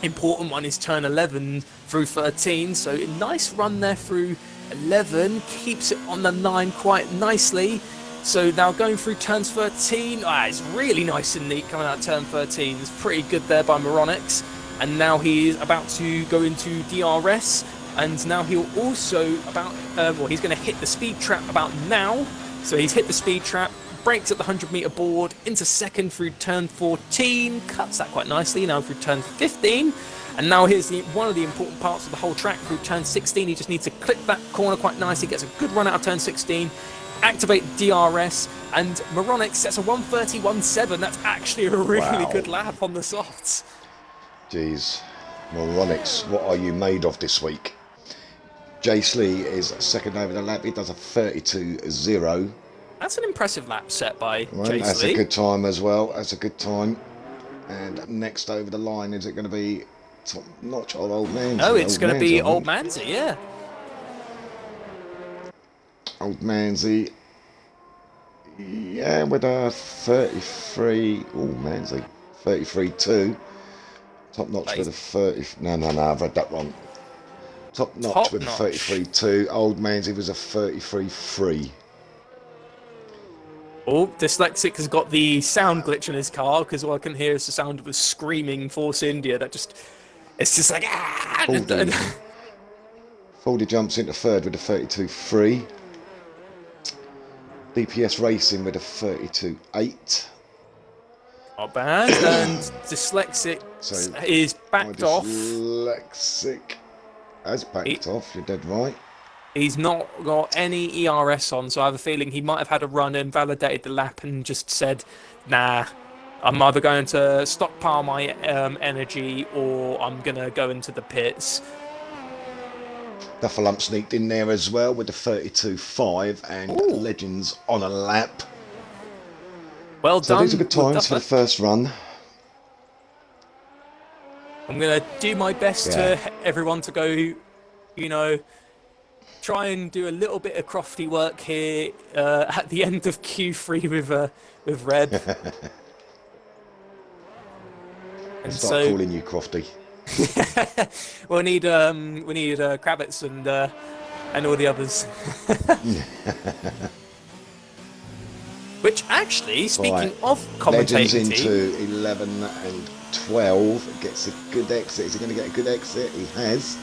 important one is turn 11 through 13, so a nice run there through 11, keeps it on the 9 quite nicely. So now going through turns 13, it's really nice and neat coming out of turn 13. It's pretty good there by Moronics. And now he's about to go into DRS, and now he'll also he's going to hit the speed trap about now. So he's hit the speed trap, brakes at the 100-meter board, into second through turn 14, cuts that quite nicely, now through turn 15. And now here's one of the important parts of the whole track through turn 16. He just needs to clip that corner quite nicely, gets a good run out of turn 16, activate DRS, and Moronic sets a 1:31.7. That's actually a really good lap on the softs. Jeez, Moronics, what are you made of this week? Jace Lee is second over the lap. He does a 32.0. That's an impressive lap set by Right, Jace that's Lee. a good time as well. That's a good time. And next over the line, is it going to be top notch or Old Manzi? No, it's going to be Old Manzi, yeah. Old Manzi. Yeah, with a 33. Oh, Manzi. 33.2. Top notch with a 30. No, I've read that wrong. Top notch with a 33.2. Old Manzi was a 33.3. Oh, Dyslexic has got the sound glitch in his car because all I can hear is the sound of a screaming Force India that just, it's just like, ah! Foldy jumps into third with a 32.3. DPS Racing with a 32.8. Not bad, and Dyslexic is backed off. Dyslexic has backed off, you're dead right. He's not got any ERS on, so I have a feeling he might have had a run and validated the lap and just said, nah, I'm either going to stockpile my energy or I'm going to go into the pits. Duffalump sneaked in there as well with the 32.5 and Legends on a lap. Well so done. These are good times for the first run. I'm going to do my best to everyone to go, you know, try and do a little bit of crofty work here at the end of Q3 with Reb. And start calling you crofty. Well, we need Kravitz and all the others. Which actually, speaking of commentating, Legends into 11 and 12 gets a good exit. Is he going to get a good exit? He has.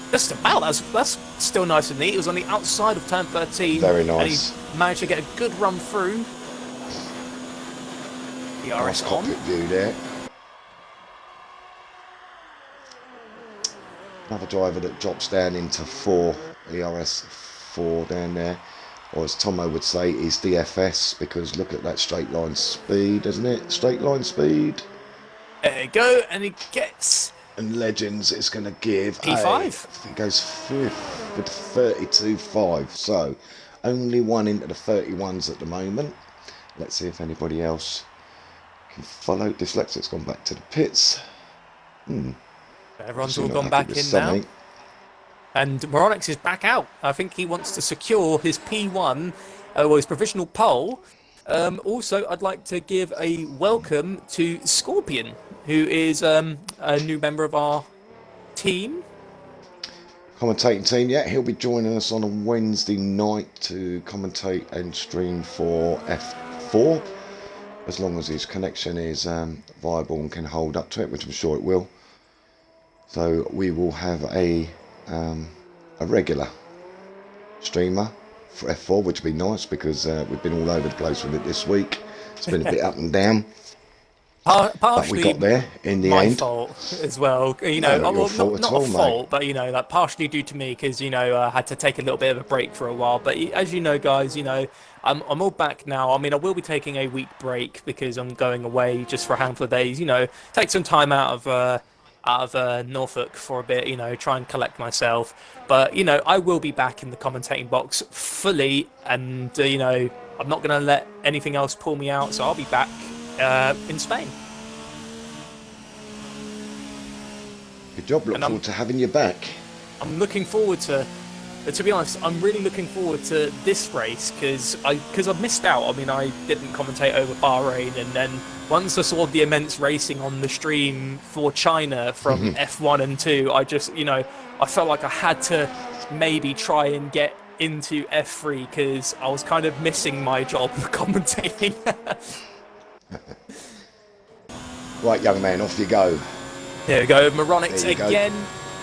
Just about. That's still nice and neat. It was on the outside of turn 13. Very nice. And he managed to get a good run through. The RS on. Cockpit view there. Another driver that drops down into 4, ERS 4 down there. Or as Tomo would say, is DFS, because look at that straight line speed, isn't it? Straight line speed. There you go, and he gets... And Legends is going to give P5. He goes fifth with 32.5. So only one into the 31s at the moment. Let's see if anybody else can follow. Dyslexic's gone back to the pits. Everyone's all gone back in now. And Moronix is back out. I think he wants to secure his P1, or his provisional pole. Also, I'd like to give a welcome to Scorpion, who is a new member of our team. Commentating team, yeah. He'll be joining us on a Wednesday night to commentate and stream for F4, as long as his connection is viable and can hold up to it, which I'm sure it will. So we will have a regular streamer for F4, which would be nice because we've been all over the place with it this week. It's been a bit up and down. But we got there in the end. My fault as well. You know, not your fault at all, a fault, but you know, like partially due to me because you know I had to take a little bit of a break for a while. But as you know, guys, you know I'm all back now. I mean, I will be taking a week break because I'm going away just for a handful of days. You know, take some time out of Norfolk for a bit, you know, try and collect myself. But, you know, I will be back in the commentating box fully and, you know, I'm not going to let anything else pull me out, so I'll be back in Spain. Good job, look forward to having you back. I'm looking forward to be honest, I'm really looking forward to this race because I've missed out. I mean, I didn't commentate over Bahrain, and then once I saw the immense racing on the stream for China from F1 and 2, I just, you know, I felt like I had to maybe try and get into F3 because I was kind of missing my job commentating. Right, young man, off you go. There we go. Moronix again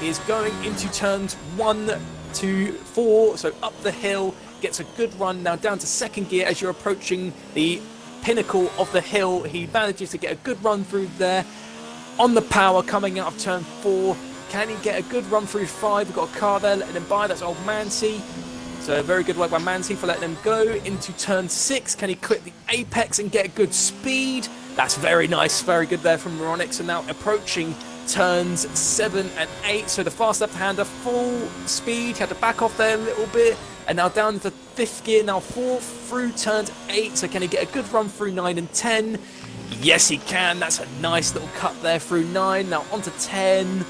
is going into turns 1 to 4, so up the hill. gets a good run now down to second gear as you're approaching the pinnacle of the hill. He manages to get a good run through there. On the power coming out of turn 4. Can he get a good run through 5? We've got a car there letting him by. That's old Mancy. So very good work by Mancy for letting him go into turn 6. Can he clip the apex and get a good speed? That's very nice. Very good there from Moronix. And now approaching turns 7 and 8. So the fast left-hander, full speed. He had to back off there a little bit. And now down to 5th gear. Now 4 through turns 8. So can he get a good run through 9 and 10? Yes, he can. That's a nice little cut there through 9. Now onto 10.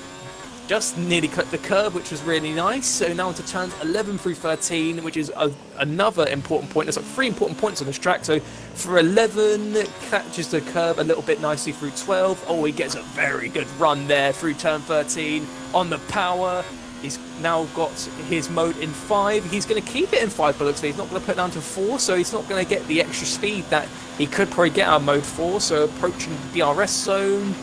Just nearly clipped the curb, which was really nice. So now onto turns 11 through 13, which is another important point. There's like 3 important points on this track. So for 11, catches the curb a little bit nicely through 12. Oh, he gets a very good run there through turn 13 on the power. He's now got his mode in 5. He's going to keep it in 5, but looks like he's not going to put it down to 4, so he's not going to get the extra speed that he could probably get out of mode 4. So approaching the DRS zone,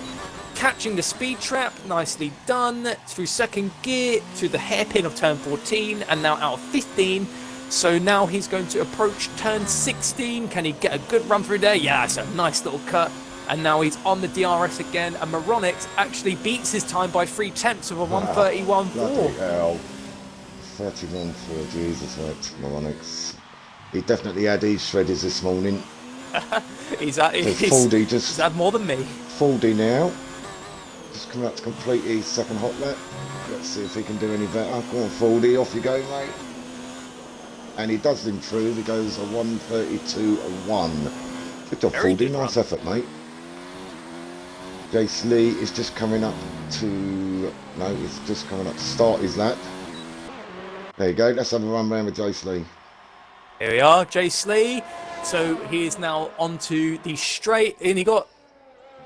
catching the speed trap, nicely done, through second gear, through the hairpin of turn 14, and now out of 15. So now he's going to approach turn 16. Can he get a good run through there? Yeah, it's a nice little cut. And now he's on the DRS again, and Moronix actually beats his time by 3/10 of a 1:31.4. Bloody hell. 31.4, Jesus, right, Moronix. He definitely had his shredders this morning. he's had more than me. 40 now. Just coming up to complete his second hot lap. Let's see if he can do any better. Go on, 40, off you go, mate. And he does improve. He goes a 1:32.1. Good job, 40. Nice effort, mate. Jace Lee is just coming up to... No, he's just coming up to start his lap. There you go. Let's have a run round with Jace Lee. Here we are, Jace Lee. So he is now onto the straight, and he got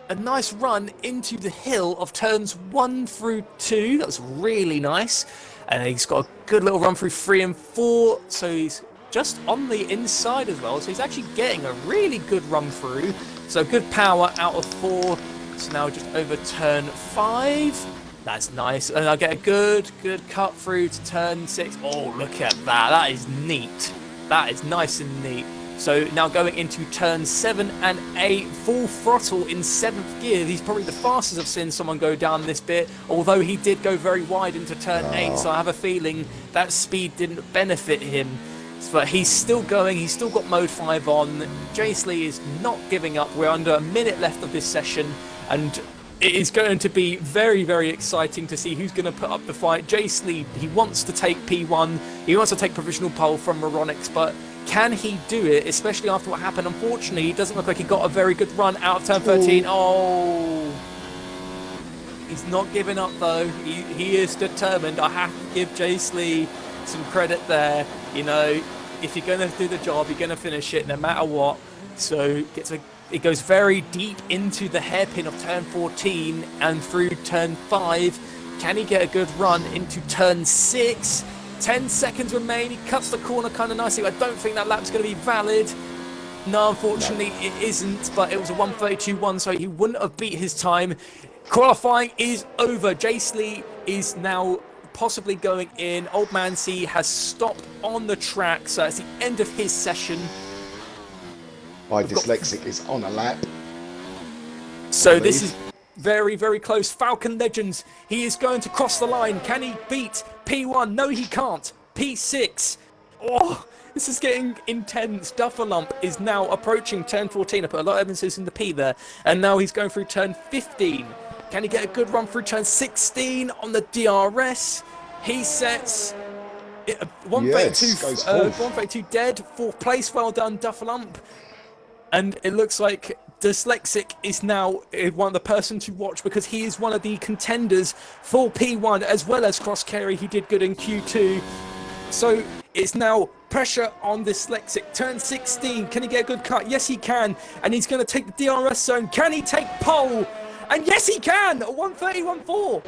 a nice run into the hill of turns 1 through 2. That was really nice. And he's got a good little run through 3 and 4. So he's just on the inside as well. So he's actually getting a really good run through. So good power out of 4. So now just over turn 5. That's nice. And I'll get a good cut through to turn 6. Oh, look at that. That is neat. That is nice and neat. So now going into turn 7 and 8, full throttle in 7th gear. He's probably the fastest I've seen someone go down this bit, although he did go very wide into turn 8, so I have a feeling that speed didn't benefit him. But he's still going, he's still got mode 5 on. Jace Lee is not giving up. We're under a minute left of this session, and it is going to be very, very exciting to see who's going to put up the fight. Jace Lee, he wants to take P1, he wants to take provisional pole from Moronix, but can he do it, especially after what happened? Unfortunately, it doesn't look like he got a very good run out of turn 13. Oh, he's not giving up though. He is determined. I have to give Jace Lee some credit there. You know, if you're going to do the job, you're going to finish it no matter what. So it goes very deep into the hairpin of turn 14 and through turn 5. Can he get a good run into turn 6? 10 seconds remain. He cuts the corner kind of nicely. I don't think that lap's going to be valid. No, unfortunately, it isn't. But it was a 1:32.1, so he wouldn't have beat his time. Qualifying is over. Jace Lee is now possibly going in. Old Man C has stopped on the track, so that's the end of his session. My dyslexic is on a lap. So this is very, very close. Falcon Legends, he is going to cross the line. Can he beat P1? No, he can't. P6. Oh, this is getting intense. Duffalump is now approaching turn 14. I put a lot of emphasis in the P there. And now he's going through turn 15. Can he get a good run through turn 16 on the DRS? He sets 132 dead. 4th place. Well done, Duffalump. And it looks like Dyslexic is now one of the person to watch, because he is one of the contenders for P1 as well as Cross Carry. He did good in Q2. So it's now pressure on Dyslexic. Turn 16. Can he get a good cut? Yes, he can. And he's going to take the DRS zone. Can he take pole? And yes, he can. A 1:31.4.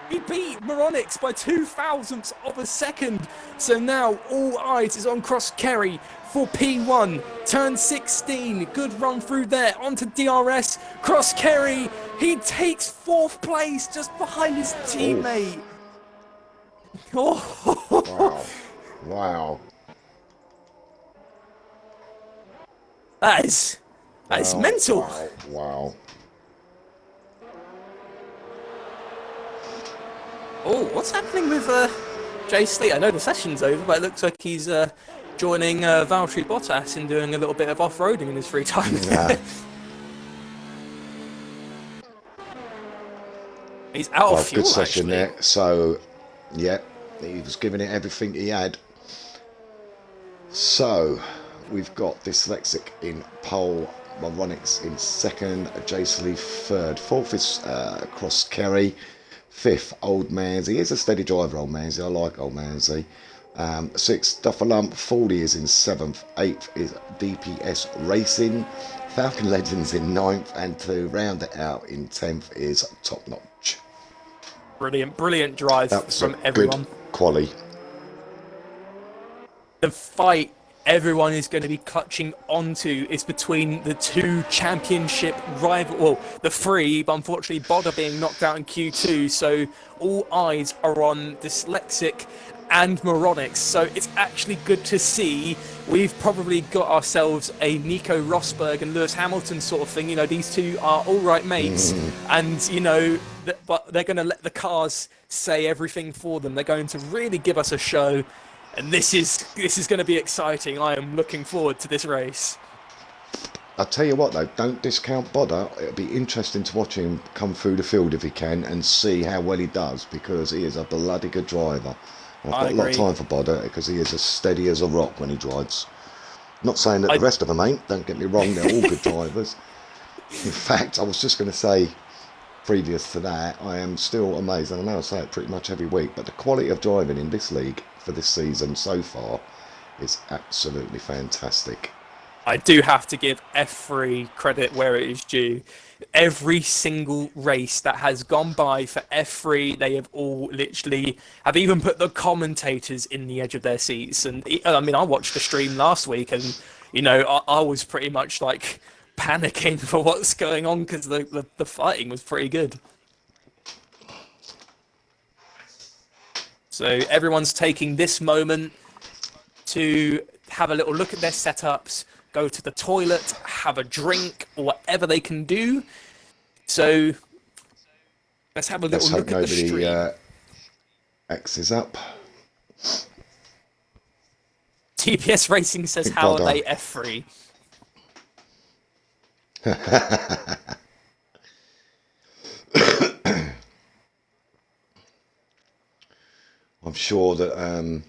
He beat Moronix by 0.02 of a second. So now all eyes is on Cross Carry for P1. Turn 16. Good run through there. Onto DRS. Cross Carry. He takes 4th place just behind his teammate. Oh. Wow. That is Oh, mental. wow, wow. Oh, what's happening with Jay Sleet? I know the session's over, but it looks like he's joining Valtteri Bottas and doing a little bit of off-roading in his free time. Nah. He's out of Well, good fuel, session actually. there. So, yeah, he was giving it everything he had. So, we've got Dyslexic in pole, Moronics in second, Jasley third. Fourth is Cross Kerry. Fifth, Old Manzy. He's a steady driver, Old Manzy. I like Old Manzy. Sixth, Dufferlump. 40 is in seventh. Eighth is DPS Racing. Falcon Legends in ninth. And to round it out in 10th is Top Notch. Brilliant, brilliant drive That was a from good everyone. quali. The fight everyone is going to be clutching onto is between the two championship rival, well, the three, but unfortunately Bodder being knocked out in Q2, so all eyes are on Dyslexic and Moronics. So it's actually good to see we've probably got ourselves a Nico Rosberg and Lewis Hamilton sort of thing. You know, these two are all right mates, and you know, but they're going to let the cars say everything for them. They're going to really give us a show. And this is going to be exciting. I am looking forward to this race. I'll tell you what though, don't discount Bodder. It'll be interesting to watch him come through the field if he can and see how well he does because he is a bloody good driver. And I've I got a lot of agree. time for Bodder because he is as steady as a rock when he drives. Not saying that the I rest of them ain't, don't get me wrong, they're all good drivers. In fact, I was just going to say, previous to that, I am still amazed, and I know I say it pretty much every week, but the quality of driving in this league for this season so far is absolutely fantastic. I do have to give F3 credit where it is due. Every single race that has gone by for F3, they have all literally have even put the commentators in the edge of their seats. And I mean, I watched the stream last week, and you know, I was pretty much like panicking for what's going on because the fighting was pretty good. So everyone's taking this moment to have a little look at their setups, go to the toilet, have a drink, or whatever they can do. So let's have a Let's little hope look at the nobody stream. X's up. TPS Racing I says, think "How are Bodder. they F3?" I'm sure that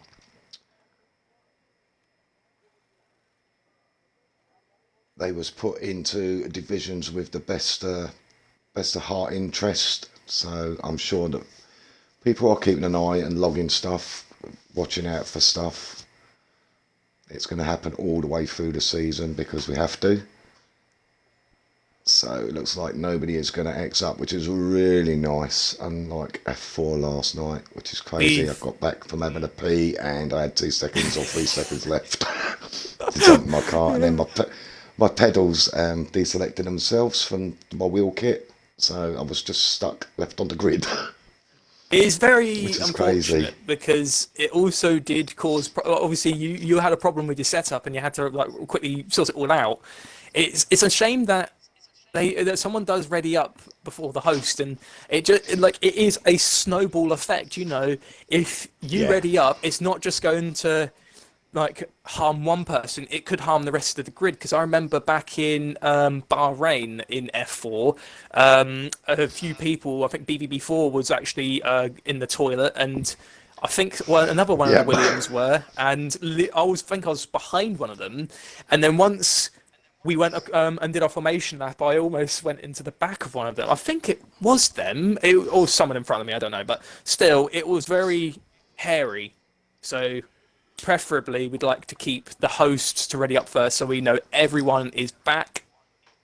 they was put into divisions with the best of heart interest. So I'm sure that people are keeping an eye and logging stuff, watching out for stuff. It's going to happen all the way through the season because we have to. So it looks like nobody is going to X up, which is really nice. Unlike F4 last night, which is crazy. I We've got back from having a pee and I had 2 seconds or 3 seconds left to jump in my car, and then my pedals deselected themselves from my wheel kit, so I was just stuck, left on the grid, It is very which is crazy. unfortunate because it also did cause. Obviously, you had a problem with your setup and you had to like quickly sort it all out. It's a shame that that someone does ready up before the host, and it just like it is a snowball effect. You know, if you Yeah, ready up, it's not just going to like harm one person, it could harm the rest of the grid. Because I remember back in Bahrain in F4, a few people, I think BBB4 was actually in the toilet, and I think another one of the yeah. Williams were, and I was behind one of them, and then once we went and did our formation lap, I almost went into the back of one of them. I think it was them, or someone in front of me, I don't know, but still, it was very hairy. So preferably we'd like to keep the hosts to ready up first so we know everyone is back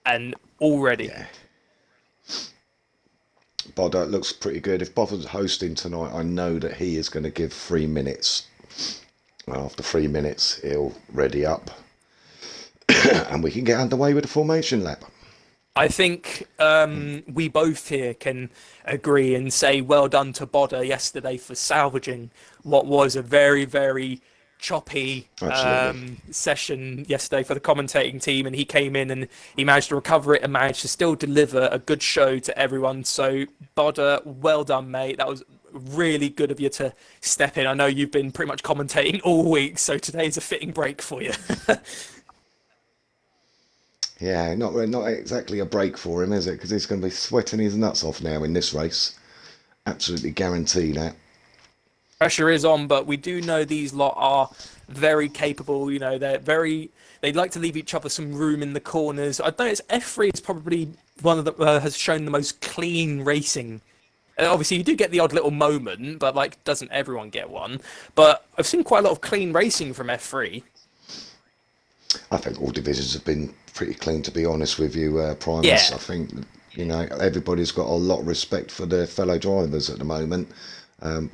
and all ready. Yeah, Bodder looks pretty good. If Boffer's hosting tonight, I know that he is going to give 3 minutes. After 3 minutes, he'll ready up, and we can get underway with the formation lap. I think we both here can agree and say well done to Bodder yesterday for salvaging what was a very, very choppy Absolutely. session yesterday for the commentating team, and he came in and he managed to recover it and managed to still deliver a good show to everyone. So, Bodder, well done, mate. That was really good of you to step in. I know you've been pretty much commentating all week, so today's a fitting break for you. Yeah, not exactly a break for him, is it? Because he's going to be sweating his nuts off now in this race. Absolutely guarantee that. Pressure is on, but we do know these lot are very capable. You know, they like to leave each other some room in the corners. I noticed F3 is probably one of the has shown the most clean racing. Obviously, you do get the odd little moment, but like, doesn't everyone get one? But I've seen quite a lot of clean racing from F3. I think all divisions have been pretty clean, to be honest with you, Primus. Yeah. I think, everybody's got a lot of respect for their fellow drivers at the moment.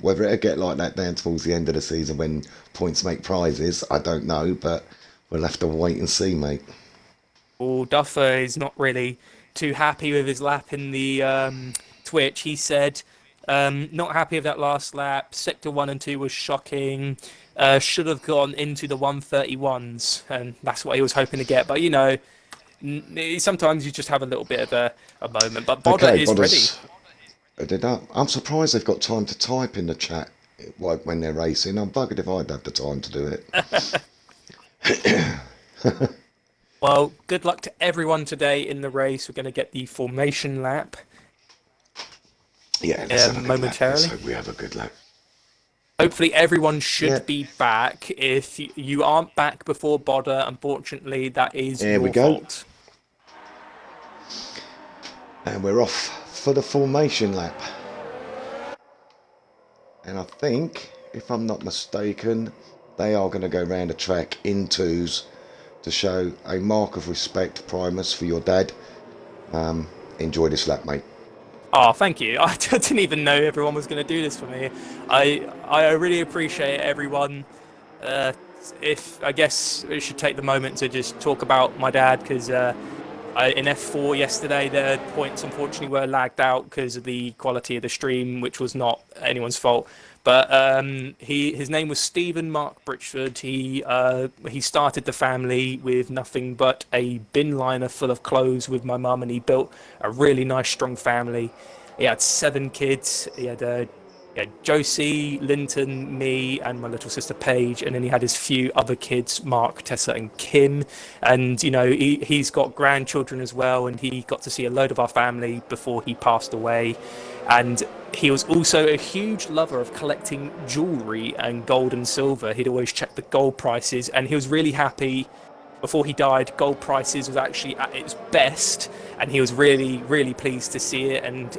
Whether it'll get like that down towards the end of the season when points make prizes, I don't know, but we'll have to wait and see, mate. Well, Duffer is not really too happy with his lap in the Twitch. He said, not happy with that last lap. Sector 1 and 2 was shocking. Should have gone into the 131s, and that's what he was hoping to get. But, sometimes you just have a little bit of a moment. But Bodder Okay, is ready. I'm surprised they've got time to type in the chat like when they're racing. I'm buggered if I'd have the time to do it. Well, good luck to everyone today in the race. We're going to get the formation lap Yeah, let's have a good lap. momentarily. Let's hope we have a good lap. Hopefully, everyone should Yeah, be back. If you aren't back before Bodder, unfortunately, that is there we your go. fault. And we're off for the formation lap. And I think, if I'm not mistaken, they are going to go round the track in twos to show a mark of respect, Primus, for your dad. Enjoy this lap, mate. Oh, thank you. I didn't even know everyone was going to do this for me. I really appreciate everyone. Uh, if I guess we should take the moment to just talk about my dad because in F4 yesterday, the points unfortunately were lagged out because of the quality of the stream, which was not anyone's fault. But his name was Stephen Mark Britchford. He started the family with nothing but a bin liner full of clothes with my mum, and he built a really nice, strong family. He had 7 kids. He had Josie, Linton, me, and my little sister Paige, and then he had his few other kids, Mark, Tessa, and Kim. And he's got grandchildren as well, and he got to see a load of our family before he passed away. And he was also a huge lover of collecting jewelry and gold and silver. He'd always check the gold prices, and he was really happy. Before he died, gold prices was actually at its best, and he was really, really pleased to see it. And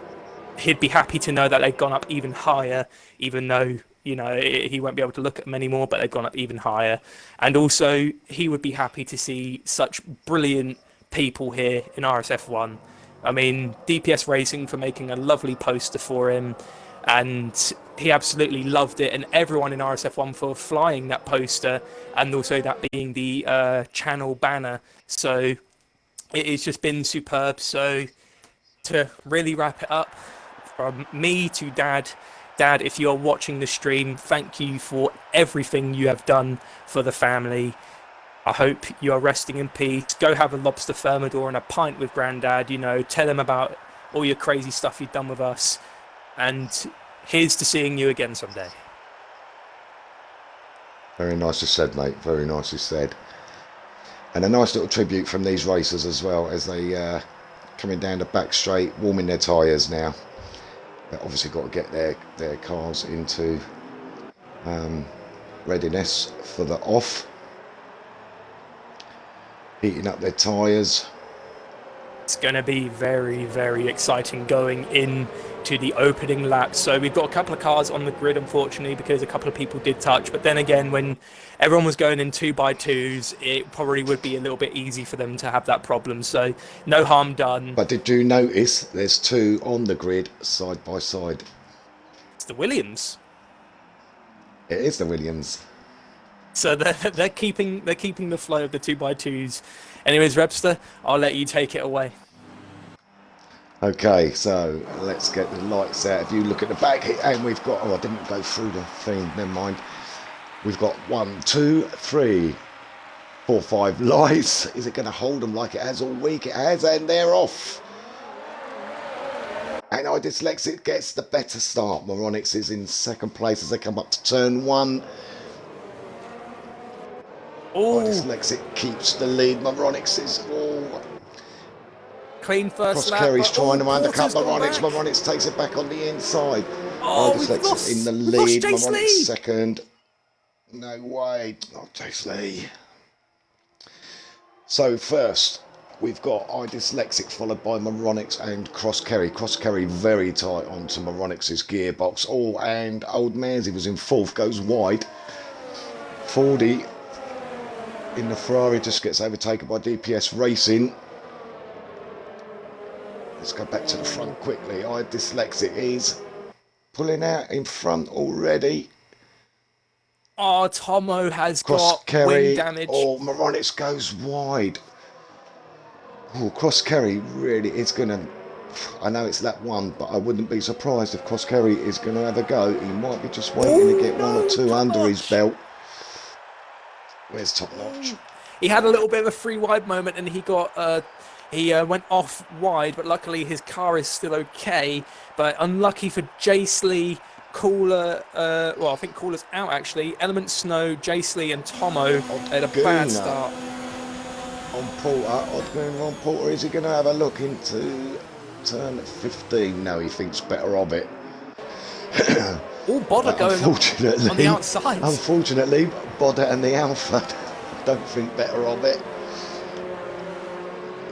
he'd be happy to know that they'd gone up even higher, even though he won't be able to look at them anymore, but they've gone up even higher. And also, he would be happy to see such brilliant people here in RSF1. I mean, DPS Racing for making a lovely poster for him, and he absolutely loved it. And everyone in RSF1 for flying that poster, and also that being the channel banner. So it's just been superb. So to really wrap it up, from me to Dad, if you're watching the stream, thank you for everything you have done for the family. I hope you are resting in peace. Go have a lobster thermidor and a pint with Grandad. Tell him about all your crazy stuff you've done with us. And here's to seeing you again someday. Very nicely said, mate. Very nicely said. And a nice little tribute from these racers as well as they coming down the back straight, warming their tyres now. They've obviously got to get their cars into readiness for the off. Heating up their tyres. It's going to be very, very exciting going into the opening lap. So we've got a couple of cars on the grid, unfortunately, because a couple of people did touch. But then again, when everyone was going in 2x2s, it probably would be a little bit easy for them to have that problem. So no harm done. But did you notice there's 2 on the grid side by side? It's the Williams. It is the Williams. So they're keeping the flow of the 2x2s. Anyways, Repster, I'll let you take it away. Okay, so let's get the lights out. If you look at the back here, and we've got, I didn't go through the thing, never mind. We've got 1, 2, 3, 4, 5 lights. Is it going to hold them like it has all week? It has, and they're off. And iDyslexic gets the better start. Moronics is in second place as they come up to turn 1. iDyslexic keeps the lead. Moronics is clean first lap. Kerry's trying to undercut Moronics. Moronics takes it back on the inside. We've lost. in the We've lost lead. Jace Moronics Lee. second. No way, not Jace Lee. So first, we've got iDyslexic followed by Moronics and Cross Kerry. Cross Kerry very tight onto Moronics' gearbox. And Old Manzi was in fourth, goes wide. Fordy in the Ferrari just gets overtaken by DPS Racing. Let's go back to the front quickly. iDyslexic is pulling out in front already. Tomo has Cross got Kerry. wing damage. Moronics goes wide. Cross Kerry really is going to... I know it's lap 1, but I wouldn't be surprised if Cross Kerry is going to have a go. He might be just waiting to get 1 or 2 under his belt. Where's Top Notch? He had a little bit of a free wide moment and he got... He went off wide, but luckily his car is still okay. But unlucky for Jace Lee, Cooler, I think Cooler's out actually. Element Snow, Jace Lee and Tomo had a bad start. On Porter, is he going to have a look into turn 15? No, he thinks better of it. Bodder going on the outside. Unfortunately, Bodder and the Alpha don't think better of it.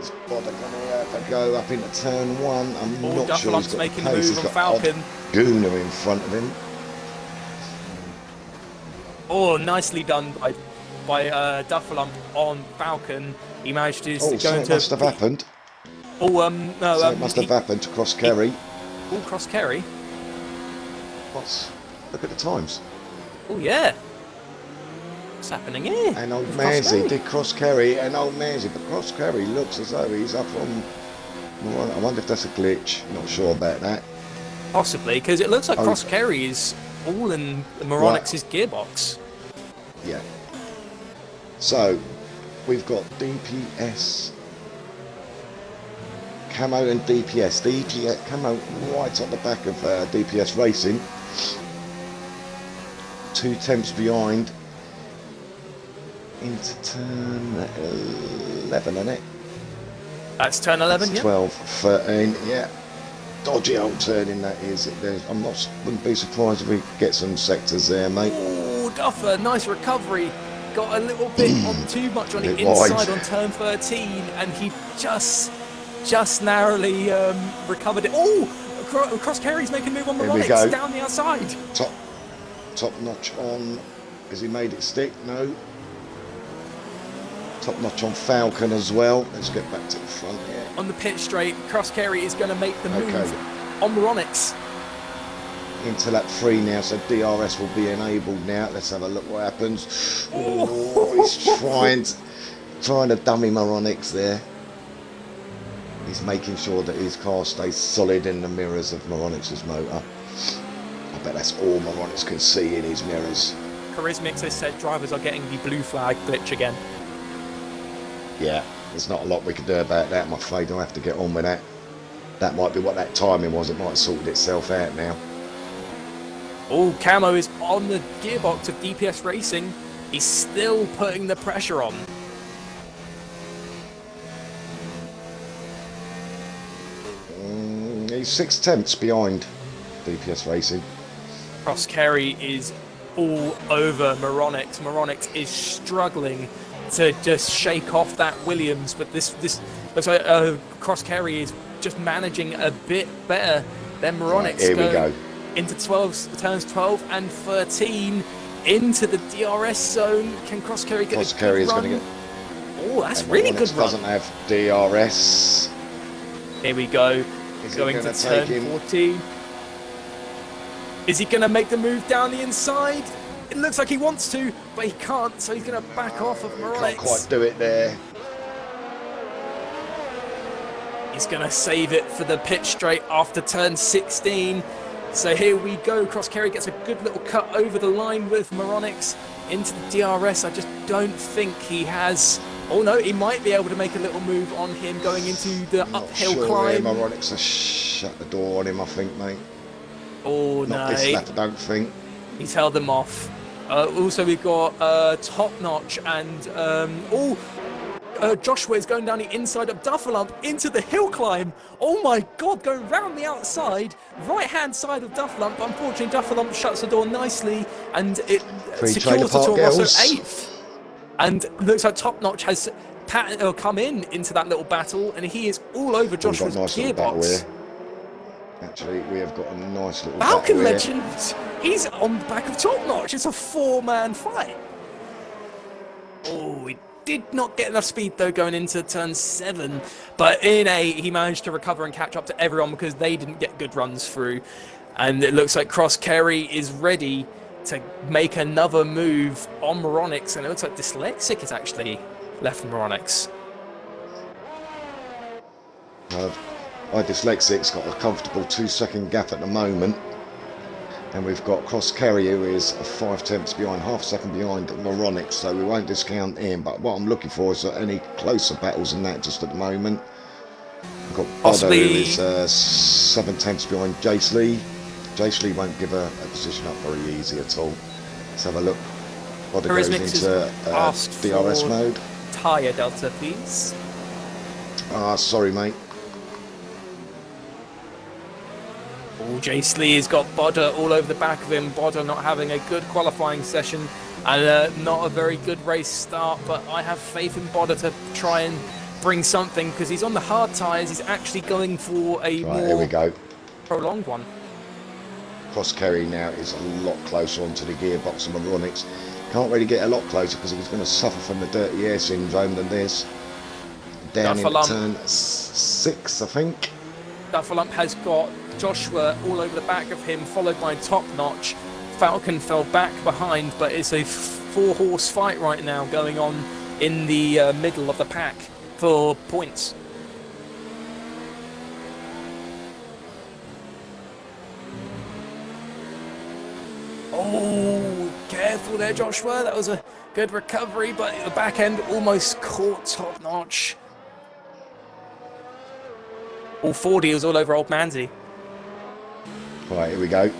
Is Bodder going to have a go up into turn 1? I'm not sure he's got making the the pace. move He's on got Falcon. Gooner in front of him. Nicely done by Duffalump on Falcon. He managed to go into... must have happened. It must have happened to Cross Kerry. Cross Kerry. Look at the times. Yeah. What's happening here? And Old Manzi did Cross Kerry and Old Manzi, but Cross Kerry looks as though he's up on... I wonder if that's a glitch. Not sure about that. Possibly, because it looks like Cross Kerry is all in Moronics' gearbox. Yeah. So, we've got DPS, Camo and DPS. DPS Camo right at the back of DPS Racing. 2 tenths behind into turn 11, isn't it? That's turn 11, yeah. 12, 13, yeah. Dodgy old turning that is. Wouldn't be surprised if we get some sectors there, mate. Duffer, nice recovery. Got a little bit on too much on the inside on turn 13, and he just narrowly recovered it. Cross Kerry's making a move on Moronics down the outside. Top Notch on. Has he made it stick? No. Top Notch on Falcon as well. Let's get back to the front here. On the pit straight, Cross Kerry is going to make the move on Moronics. Into lap 3 now, so DRS will be enabled now. Let's have a look what happens. He's trying to dummy Moronics there. He's making sure that his car stays solid in the mirrors of Moronics' motor. I bet that's all Moronics can see in his mirrors. Charismix has said drivers are getting the blue flag glitch again. Yeah, there's not a lot we can do about that, I'm afraid. I'll have to get on with that. That might be what that timing was. It might have sorted itself out now. Camo is on the gearbox of DPS Racing. He's still putting the pressure on. He's 6 tenths behind DPS Racing. Cross Kerry is all over Moronics. Moronics is struggling to just shake off that Williams, but this looks like Cross Kerry is just managing a bit better than Moronics. Right, here we go. Into turns 12 and 13 into the DRS zone. Can Cross Kerry get Cross Kerry is going to get... that's really good run. Doesn't have DRS. Here we go. Going to turn 14. Is he going to make the move down the inside? It looks like he wants to, but he can't, so he's going to back off of Moronics. Can't quite do it there. He's going to save it for the pit straight after turn 16. So here we go. Cross Kerry gets a good little cut over the line with Moronics. into the DRS. I just don't think he has. Oh no, he might be able to make a little move on him going into the uphill climb. Moronics has shut the door on him, I think, mate. Oh Not no, this lap, I don't think. he's held them off. Also, we've got Top Notch and Joshua is going down the inside of Duffalump into the hill climb. Oh my god, going round the outside, right-hand side of Duffalump. Unfortunately, Duffalump shuts the door nicely, and it secures the Toro Rosso 8th. And looks like Top Notch has come into that little battle, and he is all over Joshua's gearbox. Actually, we have got a nice little Falcon battle Legend! He's on the back of Top Notch. It's a 4-man fight. Oh, he did not get enough speed though going into turn 7, but in 8 he managed to recover and catch up to everyone because they didn't get good runs through. And it looks like Cross Kerry is ready to make another move on Moronics, and it looks like Dyslexic is actually left Moronics. Dyslexic's got a comfortable 2-second gap at the moment, and we've got Cross Kerry, who is 5 tenths behind, half a second behind Moronics, so we won't discount him. But what I'm looking for is any closer battles than that just at the moment. We've got Bodo, who is 7 tenths behind Jace Lee. Jace Lee won't give a position up very easy at all. Let's have a look. Bodo goes into DRS mode. Tyre delta, please. Sorry, mate. Oh, Jace Lee has got Bodder all over the back of him. Bodder not having a good qualifying session and not a very good race start, but I have faith in Bodder to try and bring something because he's on the hard tyres. He's actually going for a more prolonged one. Cross Kerry now is a lot closer onto the gearbox of Moronics. Can't really get a lot closer because he's going to suffer from the dirty air syndrome than this. Down in turn 6, I think. Duffalump has got Joshua all over the back of him, followed by Top Notch. Falcon fell back behind, but it's a 4-horse fight right now going on in the middle of the pack for points. Oh, careful there, Joshua. That was a good recovery, but the back end almost caught Top Notch. All 40 was all over old Manzi. Right, here we go.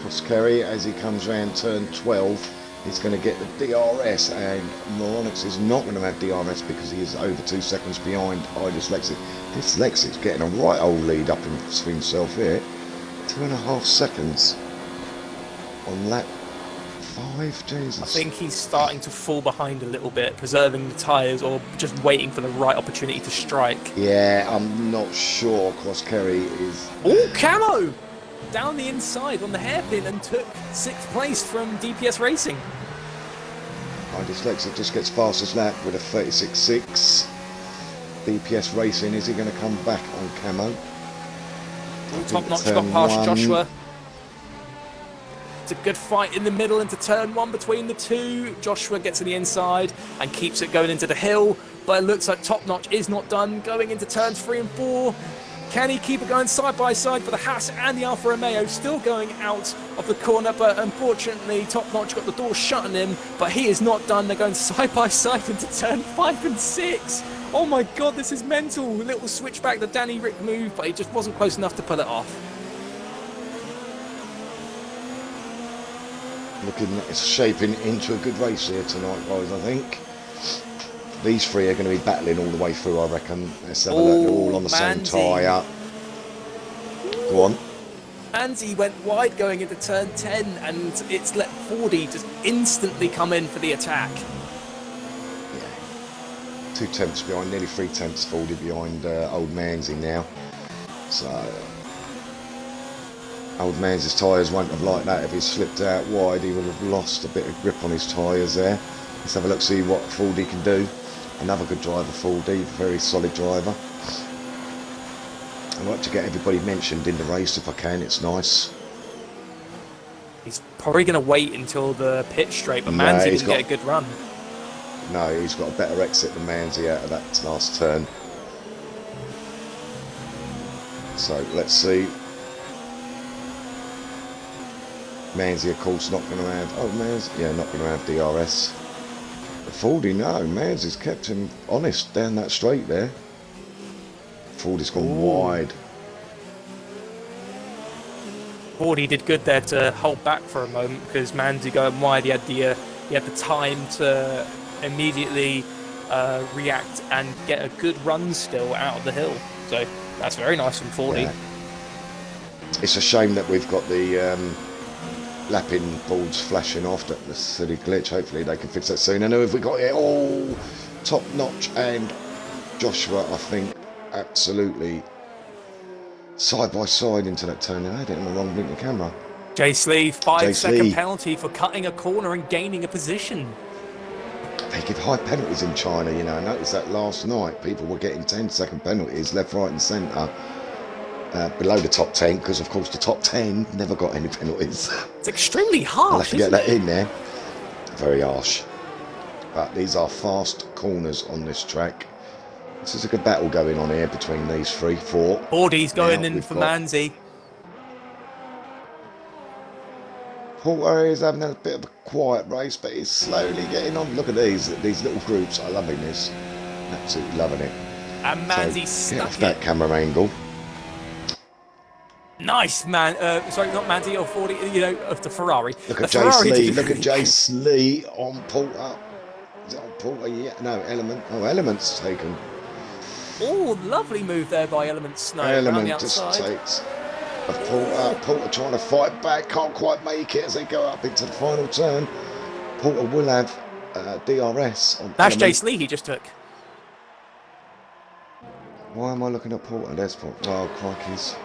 Cross Kerry, as he comes round turn 12, he's going to get the DRS, and Moronics is not going to have DRS because he is over 2 seconds behind Dyslexic. Dyslexic's getting a right old lead up for himself here. 2.5 seconds on lap 5, Jesus. I think he's starting to fall behind a little bit, preserving the tyres or just waiting for the right opportunity to strike. Yeah, I'm not sure Cross Kerry is... Oh, Camo! Down the inside on the hairpin and took 6th place from DPS Racing. Dyslexic just gets fastest lap with a 36.6. DPS Racing, is he going to come back on Camo? Top Notch got past Joshua. It's a good fight in the middle into turn 1 between the two. Joshua gets to the inside and keeps it going into the hill, but it looks like Top Notch is not done going into turns 3 and 4. Can he keep it going side by side for the Haas and the Alfa Romeo? Still going out of the corner, but unfortunately Top Notch got the door shut on him, but he is not done. They're going side by side into turn 5 and 6. Oh my god, this is mental. Little switchback, the Danny Rick move, but he just wasn't close enough to pull it off. It's shaping into a good race here tonight, guys, I think. These three are going to be battling all the way through, I reckon. Let's have a look. They're all on the same tyre. Go on. Manzi went wide going into turn 10, and it's let 40 just instantly come in for the attack. Yeah. 2 tenths behind, nearly 3 tenths 40 behind old Manzi now. So... Old Manzi's tyres won't have liked that. If he slipped out wide, he would have lost a bit of grip on his tyres there. Let's have a look, see what Fordy can do. Another good driver, Fordy, very solid driver. I like to get everybody mentioned in the race if I can, it's nice. He's probably going to wait until the pit straight, but Manzi didn't get a good run. No, he's got a better exit than Manzi out of that last turn. So let's see. Manzi, of course, not going to have... Oh, Manzi, yeah, not going to have DRS. But Fordy, no. Manzi's kept him honest down that straight there. Fordy's gone wide. Fordy did good there to hold back for a moment because Manzi going wide, he had the time to immediately react and get a good run still out of the hill. So that's very nice from Fordy. Yeah. It's a shame that we've got the lapping boards flashing off. That the silly glitch. Hopefully they can fix that soon. I know if we got it all top notch, and Joshua, I think, absolutely side by side into that turn. I had it in the wrong blinking camera. Jace Lee, 5-second penalty for cutting a corner and gaining a position. They give high penalties in China, you know. I noticed that last night. People were getting 10-second penalties left, right and centre below the top 10, because of course the top 10 never got any penalties. It's extremely harsh. I'll have to get that in there. Very harsh. But these are fast corners on this track. This is a good battle going on here between these 4. Fordy's going in for Manzi. Porter is having a bit of a quiet race, but he's slowly getting on. Look at these little groups. I'm loving this. Absolutely loving it. And Manzi so, get off that camera angle. Nice, man. Sorry, not Manzi or Fordy, you know, of the Ferrari. Look at Jace Lee. Look at Jace Lee on Porter. Is it on Porter? Yeah. No, Element. Oh, Element's taken. Oh, lovely move there by Element Snow. Element just takes a Porter. Porter trying to fight back. Can't quite make it as they go up into the final turn. Porter will have DRS on That's Element. Jace Lee he just took. Why am I looking at Porter? There's Porter. Oh, crikeys.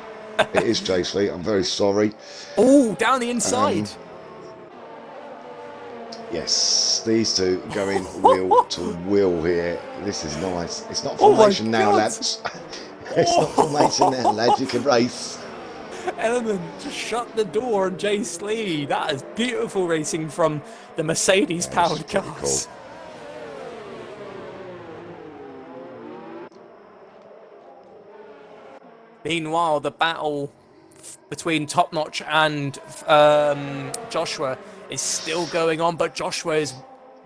It is Jace Lee. I'm very sorry. Oh, down the inside. Yes, these two going wheel to wheel here. This is nice. It's not formation now, lads. It's not formation now, lads. You can race. Element just shut the door on Jace Lee. That is beautiful racing from the Mercedes-powered cars. Cool. Meanwhile, the battle between Top Notch and Joshua is still going on, but Joshua is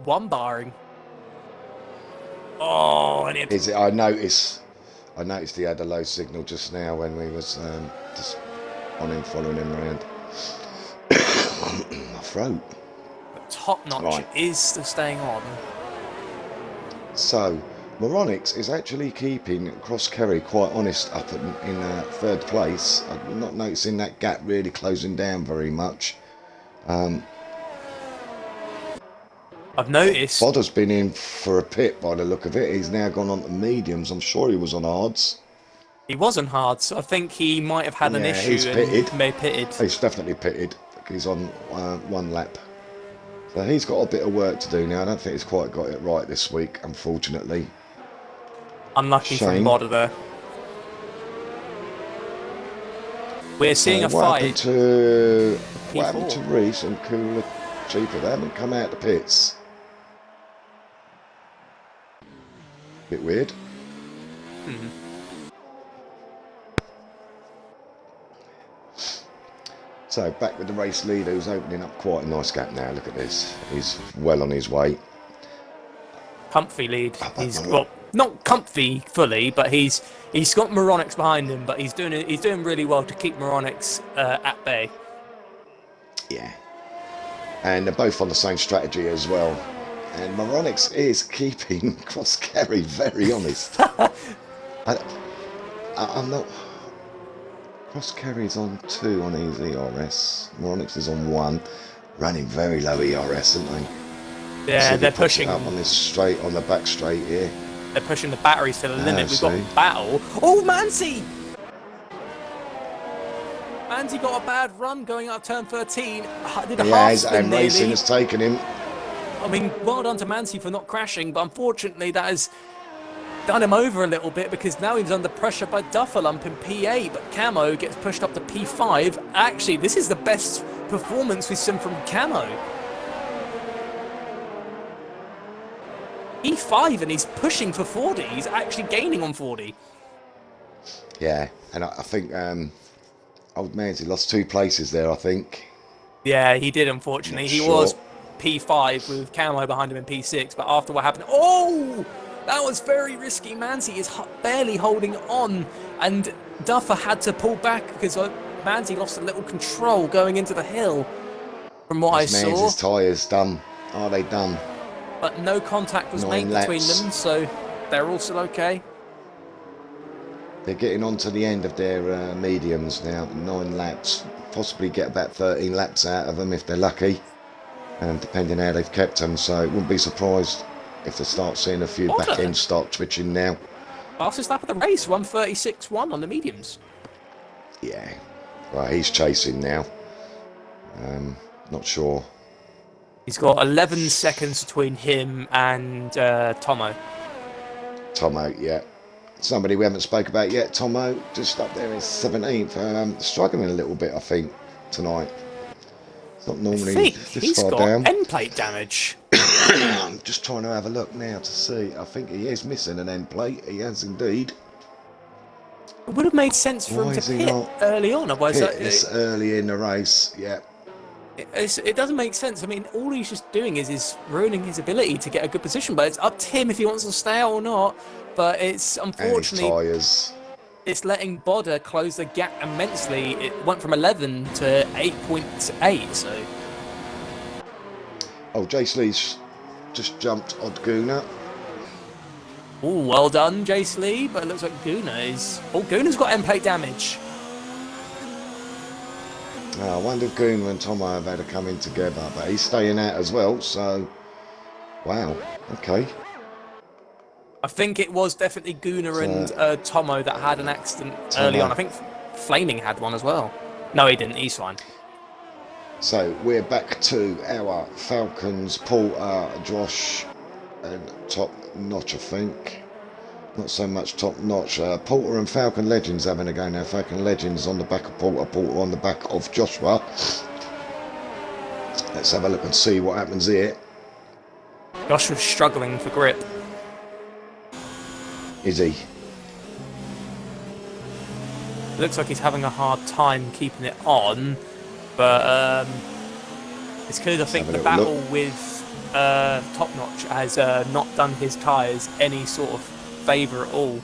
one-barring. Oh, and it... Is it? I noticed he had a low signal just now when we was just on him, following him around. My throat. But Top Notch is still staying on. So, Moronics is actually keeping Cross Kerry quite honest up in third place. I'm not noticing that gap really closing down very much. I've noticed. Fodder's been in for a pit by the look of it. He's now gone on to mediums. I'm sure he was on hards. He was on hards, so I think he might have had an issue. He's pitted. And may pitted. He's definitely pitted. He's on one lap. So he's got a bit of work to do now. I don't think he's quite got it right this week, unfortunately. Unlucky from Bodder there. We're seeing a fight. What happened to Reese and Cooler Cheaper? They haven't come out the pits. Bit weird. So back with the race leader, who's opening up quite a nice gap now. Look at this. He's well on his way. Comfy lead. He's not comfy fully, but he's got Moronics behind him. But he's doing really well to keep Moronics at bay. Yeah. And they're both on the same strategy as well. And Moronics is keeping Cross Kerry very honest. I'm not... Cross Kerry's on 2 on his ERS. Moronics is on 1. Running very low ERS, aren't they? Yeah, they're pushing... up on this straight, on the back straight here. They're pushing the batteries to the limit. We've got battle. Oh, Manzi! Manzi got a bad run going up turn 13. Did a half spin and racing has taken him. I mean, well done to Manzi for not crashing, but unfortunately that has done him over a little bit because now he's under pressure by Dufferlump in P8, but Camo gets pushed up to P5. Actually, this is the best performance we've seen from Camo. P5 and he's pushing for 40. He's actually gaining on 40. Yeah, and I think old Manzi lost 2 places there, I think. Yeah, he did, Not unfortunately. He sure. was P5 with Camo behind him in P6, but after what happened... Oh! That was very risky. Manzi is barely holding on, and Duffer had to pull back because Manzi lost a little control going into the hill, from what I This saw. man's tyres done. Are they done? But no contact was made 9 between laps. them, so they're all still okay. They're getting on to the end of their mediums now. 9 laps. Possibly get about 13 laps out of them if they're lucky. Depending how they've kept them. So it wouldn't be surprised if they start seeing a few back Order. ends start twitching now. Fastest lap of the race, 1:36.1 on the mediums. Yeah. Right, he's chasing now. Not sure. He's got 11 seconds between him and Tomo. Tomo, yeah. Somebody we haven't spoke about yet. Tomo, just up there in 17th. Struggling a little bit, I think, tonight. It's not I normally think this he's far got down. end plate damage. I'm just trying to have a look now to see. I think he is missing an end plate. He has indeed. It would have made sense for Why him to is he pit not early on. Otherwise, pit this early in the race? Yeah. it doesn't make sense. I mean, all he's just doing is ruining his ability to get a good position. But it's up to him if he wants to stay out or not. But it's And his unfortunately tyres. it's letting Bodder close the gap immensely. It went from 11 to 8.8. So Oh, Jace Lee's just jumped Odguna. oh, well done, Jace Lee. But it looks like Guna is. Oh, Guna's got end plate damage. I wonder if Guna and Tomo have had to come in together, but he's staying out as well, so wow, okay. I think it was definitely Guna and Tomo that had an accident early on. I think Flaming had one as well. No, he didn't. He's fine. So we're back to our Falcons, Porter, Josh, and Top Notch, I think. Not so much Top Notch. Porter and Falcon Legends having a go now. Falcon Legends on the back of Porter, Porter on the back of Joshua. Let's have a look and see what happens here. Josh was struggling for grip. Is he? It looks like he's having a hard time keeping it on, but it's because I think the battle with Top Notch has not done his tyres any sort of favour at all.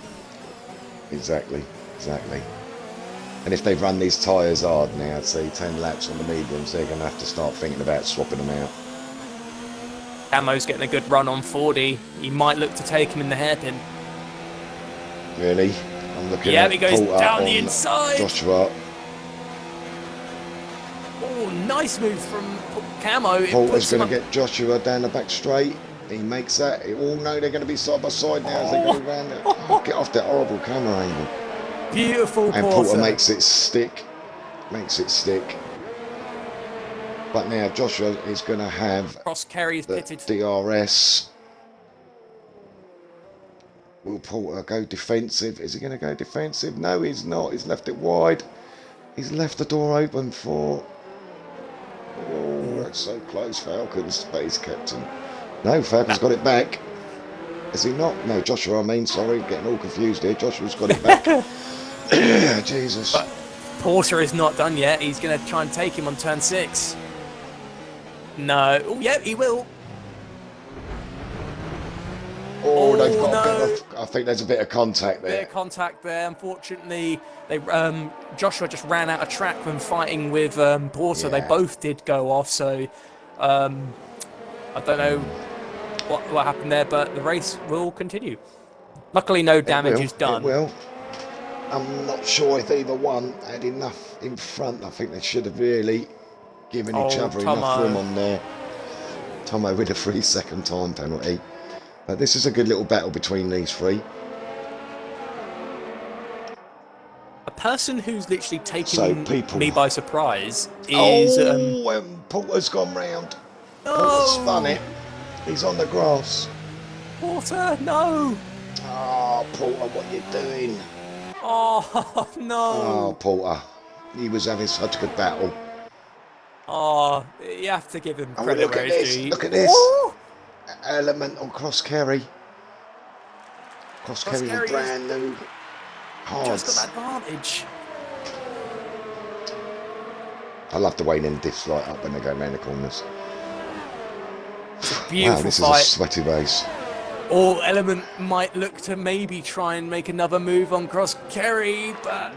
Exactly. And if they've run these tyres hard now, say 10 laps on the mediums, they're going to have to start thinking about swapping them out. Camo's getting a good run on 40. He might look to take him in the hairpin. Really? I'm looking at he goes Porter down the on inside. Joshua. Oh, nice move from Camo. Porter's going to get Joshua down the back straight. He makes that. Oh no, they're going to be side by side now as they go around there. Oh, get off that horrible camera angle. Beautiful And Porter makes it stick. But now Joshua is going to have Cross Kerry is pitted. DRS. Will Porter go defensive? Is he going to go defensive? No, he's not. He's left it wide. He's left the door open for... Oh, that's so close, Falcons. But he's kept him. No, Falcon's got it back. Has he not? No, Joshua, I mean, sorry, getting all confused here. Joshua's got it back. Jesus. But Porter is not done yet. He's going to try and take him on turn 6. No. Oh, yeah, he will. Oh, they've got a bit of, I think there's a bit of contact there. Bit of contact there. Unfortunately, they Joshua just ran out of track when fighting with Porter. Yeah. They both did go off, so I don't know what happened there, but the race will continue. Luckily, no damage is done. It will. I'm not sure if either one had enough in front. I think they should have really given each other enough room on there. Tomo with a 3-second time penalty. But this is a good little battle between these three. A person who's literally taken me by surprise is... is... Porter's gone round. No! Porter's spun it. He's on the grass. Porter, no! Oh, Porter, what are you doing? Oh, no! Oh, Porter. He was having such a good battle. Oh, you have to give him credit. Look at this. Look at this. Ooh. Element on Cross Kerry. Cross Kerry is brand new. Just got advantage. I love the way them diffs light up when they go around the corners. Beautiful Wow, this fight. is a sweaty race. Or Element might look to maybe try and make another move on Cross Kerry, but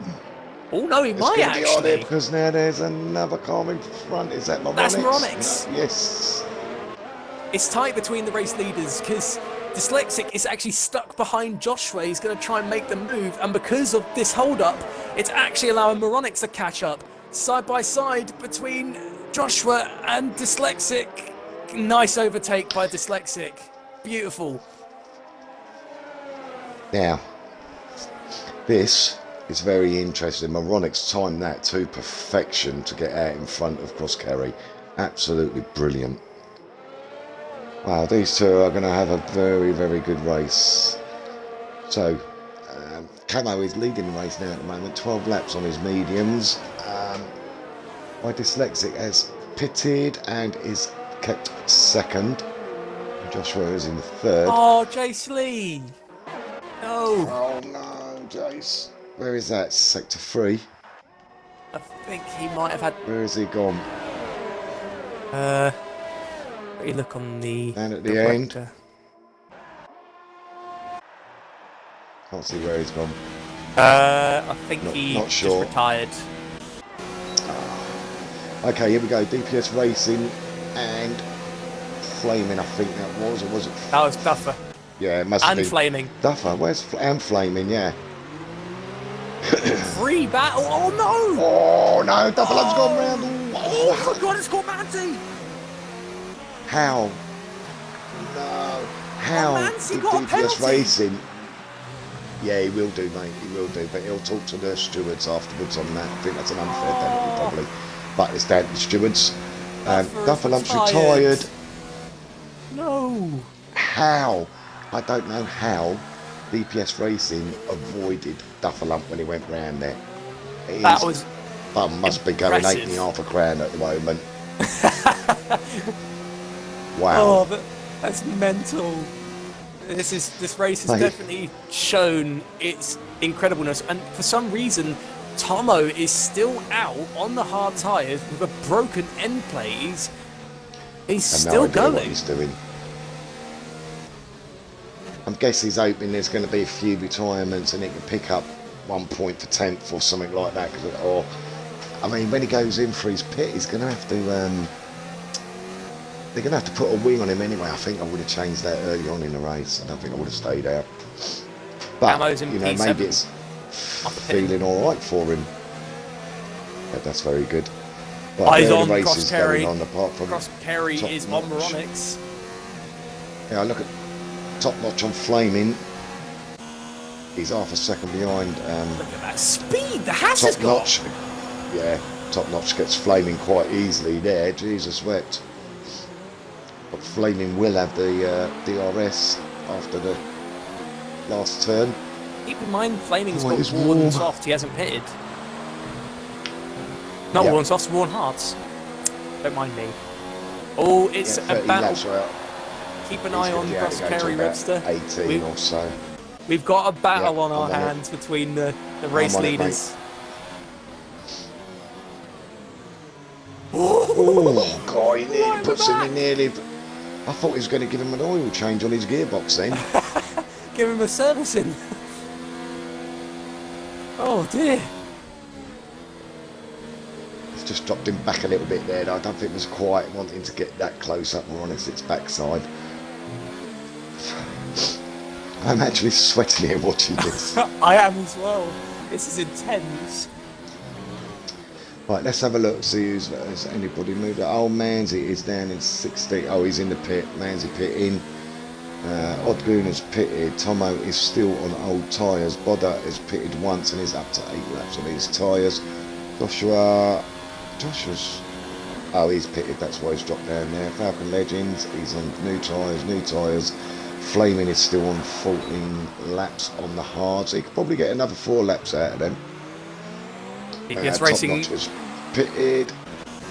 oh no, he It's might going to be on it actually. because now there's another car in front. Is that Moronics? That's Moronics. No, yes. It's tight between the race leaders because Dyslexic is actually stuck behind Joshua. He's going to try and make the move, and because of this hold-up, it's actually allowing Moronics to catch up. Side by side between Joshua and Dyslexic. Nice overtake by Dyslexic. Beautiful. Now, this is very interesting. Moronics timed that to perfection to get out in front of Cross Kerry. Absolutely brilliant. Wow, these two are going to have a very, very good race. So, Camo is leading the race now at the moment. 12 laps on his mediums. My Dyslexic has pitted and is kept second. Joshua is in third. Oh, Jace Lee. No. Oh no, Jace. Where is that? Sector 3. I think he might have had... Where has he gone? Let me look on the... Down at the end. director. Can't see where he's gone. I think Not he just sure. retired. Okay, here we go. DPS Racing and Flaming, I think that was. Or was it? That was Duffer. Yeah, it must have And been. Flaming. Duffer, and Flaming, yeah. Free battle. Oh no! Oh no, Duffer Love's gone round. Oh my god, it's called Manti! How? No. How Manti did got a DPS penalty. Racing? Yeah, he will do, mate. He will do. But he'll talk to the stewards afterwards on that. I think that's an unfair penalty, probably. But it's down to the stewards. Duffer Lump's retired. No. How? I don't know how DPS Racing avoided Duffer Lump when he went round there. That was bum must be going impressive. 8.5 a crown at the moment. Wow. Oh, but that's mental. This race has Mate. definitely shown its incredibleness, and for some reason, Tomo is still out on the hard tyres with a broken end plate. He's I have still no idea what going. he's doing. I'm guessing he's hoping there's going to be a few retirements and he can pick up 1 point for 10th or something like that. Or, I mean, when he goes in for his pit, he's going to have to. They're going to have to put a wing on him anyway. I think I would have changed that early on in the race. I don't think I would have stayed out. But Ammo's in you know, P7. maybe it's feeling all right for him. Yeah, that's very good. But Eyes the on race Cross is Kerry. going on apart from Cross Kerry top is notch. on Moronics. Yeah, look at top notch on Flaming. He's half a second behind. Look at that speed the Haas has Top got. notch. Yeah, top notch gets Flaming quite easily there. Jesus wept. But Flaming will have the DRS after the last turn. Keep in mind, Flaming's Oh, got it's worn warm. soft. He hasn't pitted. Not Yeah. worn softs, worn hards. Don't mind me. Oh, it's Yeah, a 30 battle. laps out. Keep an He's eye gonna on be able Cross to go to Kerry, about Webster. 18 We- or so. We've got a battle Yeah, on our I'm on it. hands between the race on it, leaders. Oh, God, he nearly Right at puts the him back. in nearly. I thought he was going to give him an oil change on his gearbox then. Give him a servicing. Oh dear. He's just dropped him back a little bit there. I don't think it was quite wanting to get that close up more on its backside. I'm actually sweating here watching this. I am as well. This is intense. Right, let's have a look, see has anybody moved. Oh, Manzi is down in 60. Oh, he's in the pit. Manzi pitting. Odgoon has pitted. Tomo is still on old tyres. Bodda has pitted once and is up to 8 laps on his tyres. Joshua's... Oh, he's pitted, that's why he's dropped down there. Falcon Legends, he's on new tyres. Flaming is still on 14 laps on the hards. He could probably get another 4 laps out of them. DPS Top Racing Notch was pitted.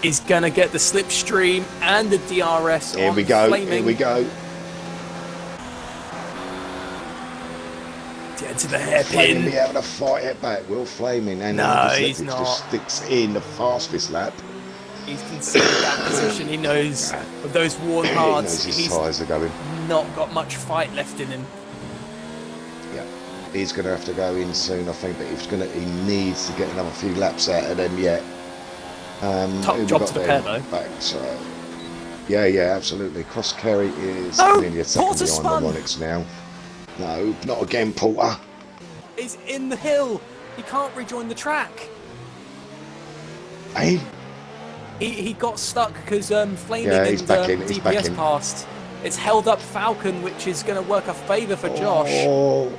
is gonna get the slipstream and the DRS Here on we go. Flaming. Here we go. Get to the Flaming be hairpin. able to fight it back. Will Flaming and No, Dyslexic he's not. just sticks in the fastest lap. He's considered that position. He knows with those worn He hards, knows his he's tyres are going. not got much fight left in him. Yeah, he's going to have to go in soon, I think. But he needs to get another few laps out of them yet. Top Who we job got to the there pair, though. back, so yeah, absolutely. Cross Kerry is No, nearly a second Porter behind spun. Moronics now. No, not again, Porter. He's in the hill. He can't rejoin the track. Hey, He got stuck because Flaming Yeah, and he's back in, he's back DPS in. passed. It's held up Falcon, which is going to work a favour for Josh. Oh,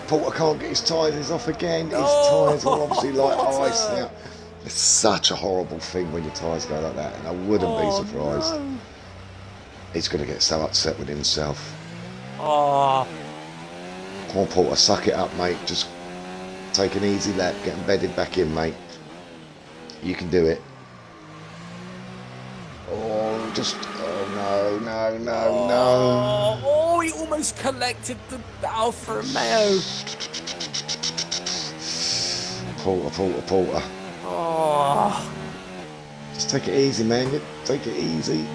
Porter can't get his tyres off again. His Oh, tyres are obviously like Porter. ice now. It's such a horrible thing when your tyres go like that, and I wouldn't be surprised. No. He's going to get so upset with himself. Oh, Come on, Porter, suck it up, mate. Just take an easy lap, get embedded back in, mate. You can do it. Oh, no. Oh, he almost collected the Alfa Romeo. Porter. Oh, Just take it easy, man. Take it easy.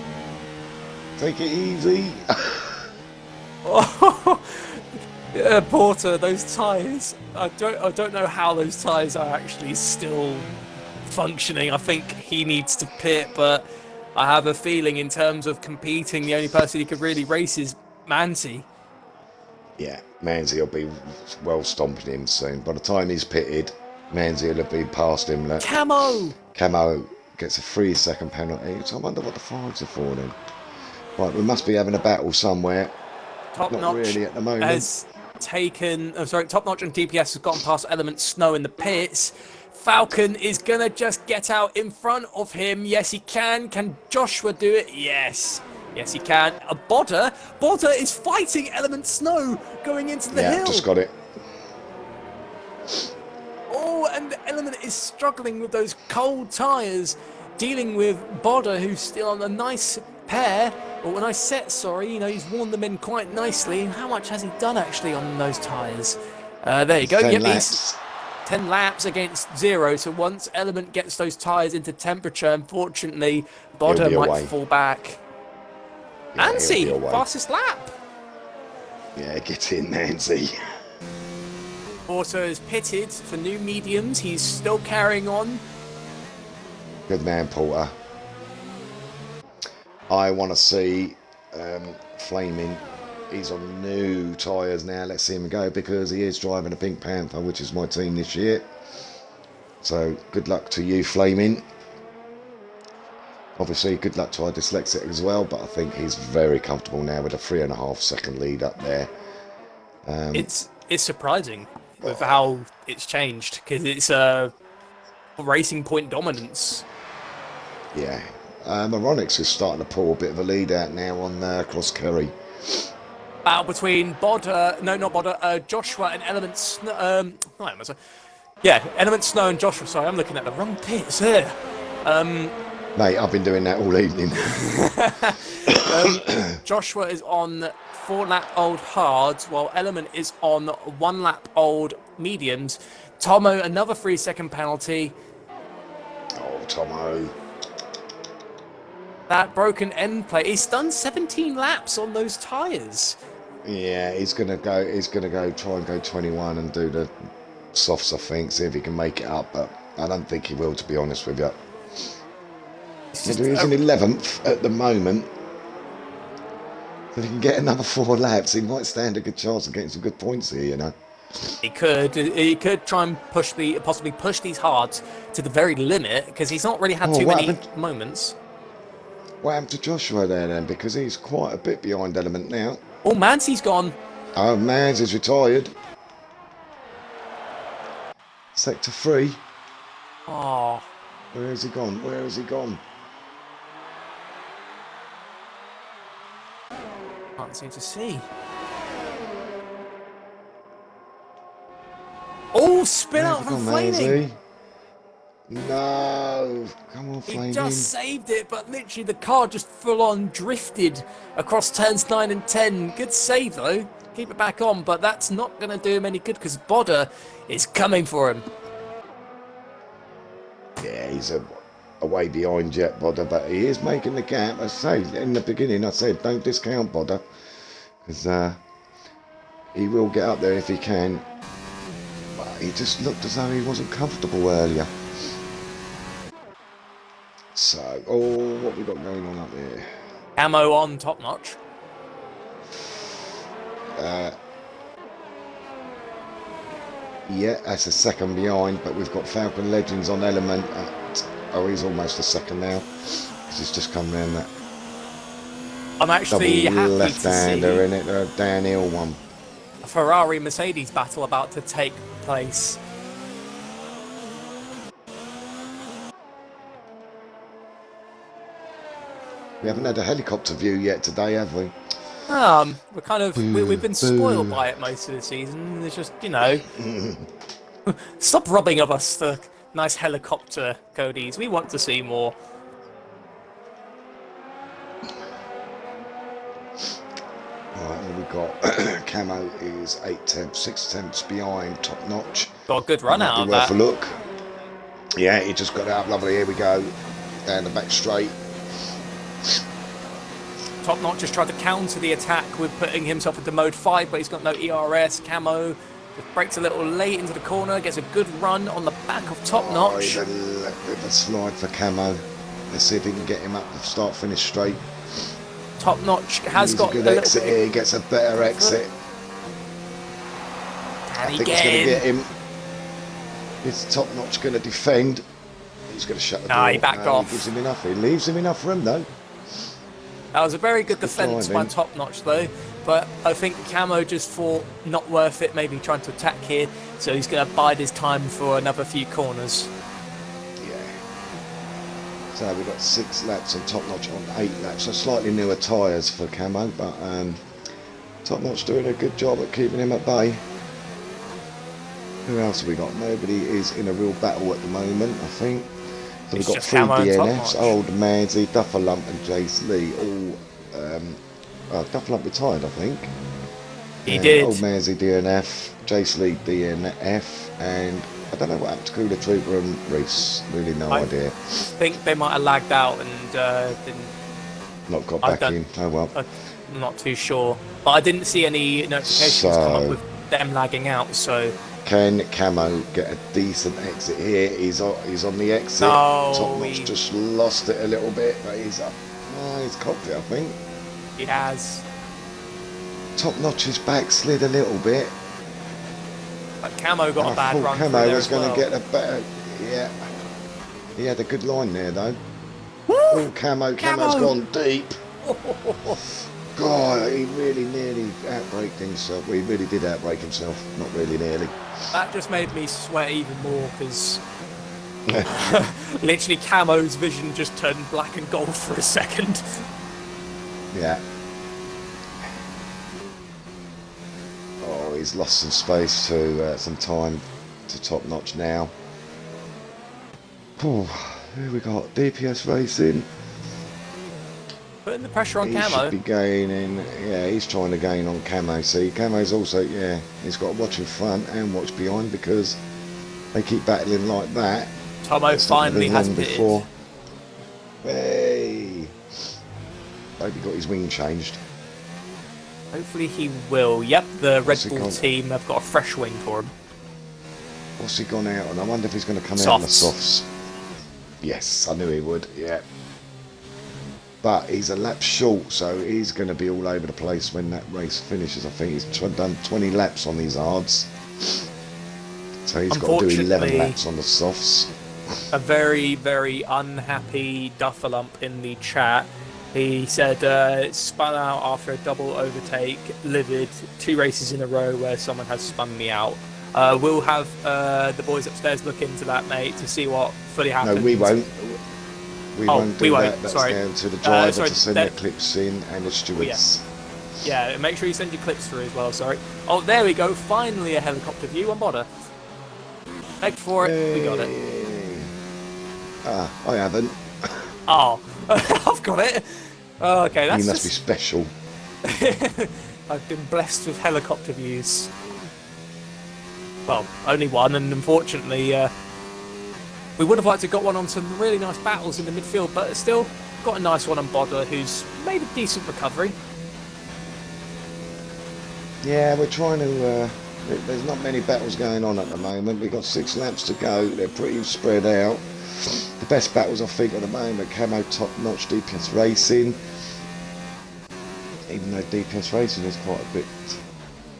yeah, Porter. Those tyres. I don't know how those tyres are actually still functioning. I think he needs to pit, but I have a feeling in terms of competing, the only person he could really race is Mansi. Yeah, Manzi will be well stomping him soon. By the time he's pitted, Manzi will have been past him. Look. Camo gets a 3-second penalty. So I wonder what the fines are for then. Right, we must be having a battle somewhere. Top Not Notch really at the moment. has taken. Oh, sorry, Top Notch and DPS has gotten past Element Snow in the pits. Falcon is gonna just get out in front of him. Yes, he can. Can Joshua do it? Yes, he can. A Bodder is fighting Element Snow going into the hill. Yeah, just got it. Oh, and Element is struggling with those cold tyres, dealing with Bodder, who's still on a nice pair, or a nice set, sorry. You know, he's worn them in quite nicely. How much has he done actually on those tyres? There you go. 10 Yep, laps. 10 laps against 0. So once Element gets those tyres into temperature, unfortunately, Bodder be might away. fall back. Yeah, he'll be Nancy, away. fastest lap. Yeah, get in, Nancy. Auto is pitted for new mediums. He's still carrying on. Good man, Porter. I want to see Flaming. He's on new tyres now. Let's see him go because he is driving a Pink Panther, which is my team this year. So good luck to you, Flaming. Obviously, good luck to our dyslexic as well, but I think he's very comfortable now with a 3.5-second lead up there. It's surprising with how it's changed because it's a racing point dominance. Yeah. Moronics is starting to pull a bit of a lead out now on Cross Kerry. Battle between Joshua and Element Snow. Element Snow and Joshua. Sorry, I'm looking at the wrong pits here. Mate, I've been doing that all evening. Joshua is on 4-lap-old hards, while Element is on 1-lap-old mediums. Tomo, another 3-second penalty. Oh, Tomo. That broken end plate. He's done 17 laps on those tyres. Yeah, he's gonna go try and go 21 and do the softs, I think, see if he can make it up, but I don't think he will, to be honest with you. He's in 11th at the moment. So if he can get another 4 laps, he might stand a good chance of getting some good points here, you know. He could try and possibly push these hards to the very limit because he's not really had too many moments. What happened to Joshua there then? Because he's quite a bit behind Element now. Oh, Mancy's gone. Oh, Mans is retired. Sector 3. Oh, Where has he gone? can't seem to see. Oh, spin out from Flaming. No, come on, Flaming. He just saved it, but literally the car just full on drifted across turns 9 and 10. Good save though. Keep it back on, but that's not going to do him any good because Bodder is coming for him. Yeah, away behind yet, Bodder, but he is making the gap. I say in the beginning, I said don't discount Bodder, because he will get up there if he can. But he just looked as though he wasn't comfortable earlier. So, oh, what we got going on up there? Camo on top notch. Yeah, that's a second behind, but we've got Falcon Legends on Element at, oh, he's almost a second now. He's just come round that I'm actually double happy to left-hander see in it, a downhill one. a Ferrari-Mercedes battle about to take place. We haven't had a helicopter view yet today, have we? We're kind of we've been spoiled by it most of the season. It's just, you know, stop robbing of us the nice helicopter Codies. We want to see more. Right, what we got? Camo is 6 tenths behind top notch. Got a good run out of Worth that. a look. Yeah, he just got it up lovely. Here we go. Down the back straight. Top Notch just tried to counter the attack with putting himself into mode 5, but he's got no ERS. Camo just breaks a little late into the corner, gets a good run on the back of Top Notch. A bit of a slide for Camo. Let's see if he can get him up to start finish straight. Top Notch has got a good exit here. He gets a better exit. Can he I think get he's going to in? get him. Is Top Notch going to defend? He's going to shut the door. He backed off. He gives him enough. He leaves him enough room though. That was a very good defence by Top Notch though, but I think Camo just thought not worth it, maybe trying to attack here, so he's going to bide his time for another few corners. Yeah. So we've got 6 laps and Top Notch on 8 laps. So slightly newer tyres for Camo, but Top Notch doing a good job at keeping him at bay. Who else have we got? Nobody is in a real battle at the moment, I think. So we've got 3 DNFs, Old Manzi, Dufferlump and Jace Lee, all Dufferlump retired, I think. He did. Old Manzi DNF, Jace Lee DNF, and I don't know what happened to Cooler Trooper and Reese. Really no idea. I think they might have lagged out and didn't. Not got back in. Oh well. I'm not too sure, but I didn't see any notifications come up with them lagging out. So can Camo get a decent exit here? He's on the exit. No, Top Notch just lost it a little bit, but he's up. He's cocked it, I think. He has. Top Notch's back slid a little bit. But Camo got a bad run. Camo was going to get a better. Yeah. He had a good line there though. Woo! Oh, Camo's gone deep. God, he really nearly outbraked himself. Well, he really did outbrake himself. Not really nearly. That just made me sweat even more because literally Camo's vision just turned black and gold for a second. Yeah. Oh, he's lost some space to some time to Top Notch now. Oh, who we got? DPS Racing. Putting the pressure on he Camo. Should be gaining. Yeah, he's trying to gain on Camo. See, Camo's also, yeah, he's got to watch in front and watch behind because they keep battling like that. Tomo finally has pitted. Hey, hope he got his wing changed. Hopefully he will. Yep, the Red Bull team have got a fresh wing for him. What's he gone out on? I wonder if he's going to come out on the softs. Yes, I knew he would. Yeah. But he's a lap short, so he's going to be all over the place when that race finishes. I think he's done 20 laps on these hards. So he's got to do 11 laps on the softs. A very, very unhappy Dufferlump in the chat. He said, spun out after a double overtake, livid, 2 races in a row where someone has spun me out. We'll have the boys upstairs look into that, mate, to see what fully happened. No, we won't. We won't do that. That's sorry. down to the driver to send the clips in and the stewards. Yeah, make sure you send your clips through as well, sorry. Oh, there we go. Finally a helicopter view on Bodder. Begged for it. We got it. I haven't. Oh, I've got it. Oh, okay, that's You must be special. I've been blessed with helicopter views. Well, only one, and unfortunately, We would have liked to got one on some really nice battles in the midfield, but still got a nice one on Bodder, who's made a decent recovery. Yeah, we're trying to. There's not many battles going on at the moment. We've got 6 laps to go. They're pretty spread out. The best battles I think at the moment, Camo Top Notch DPS Racing. Even though DPS Racing is quite a bit.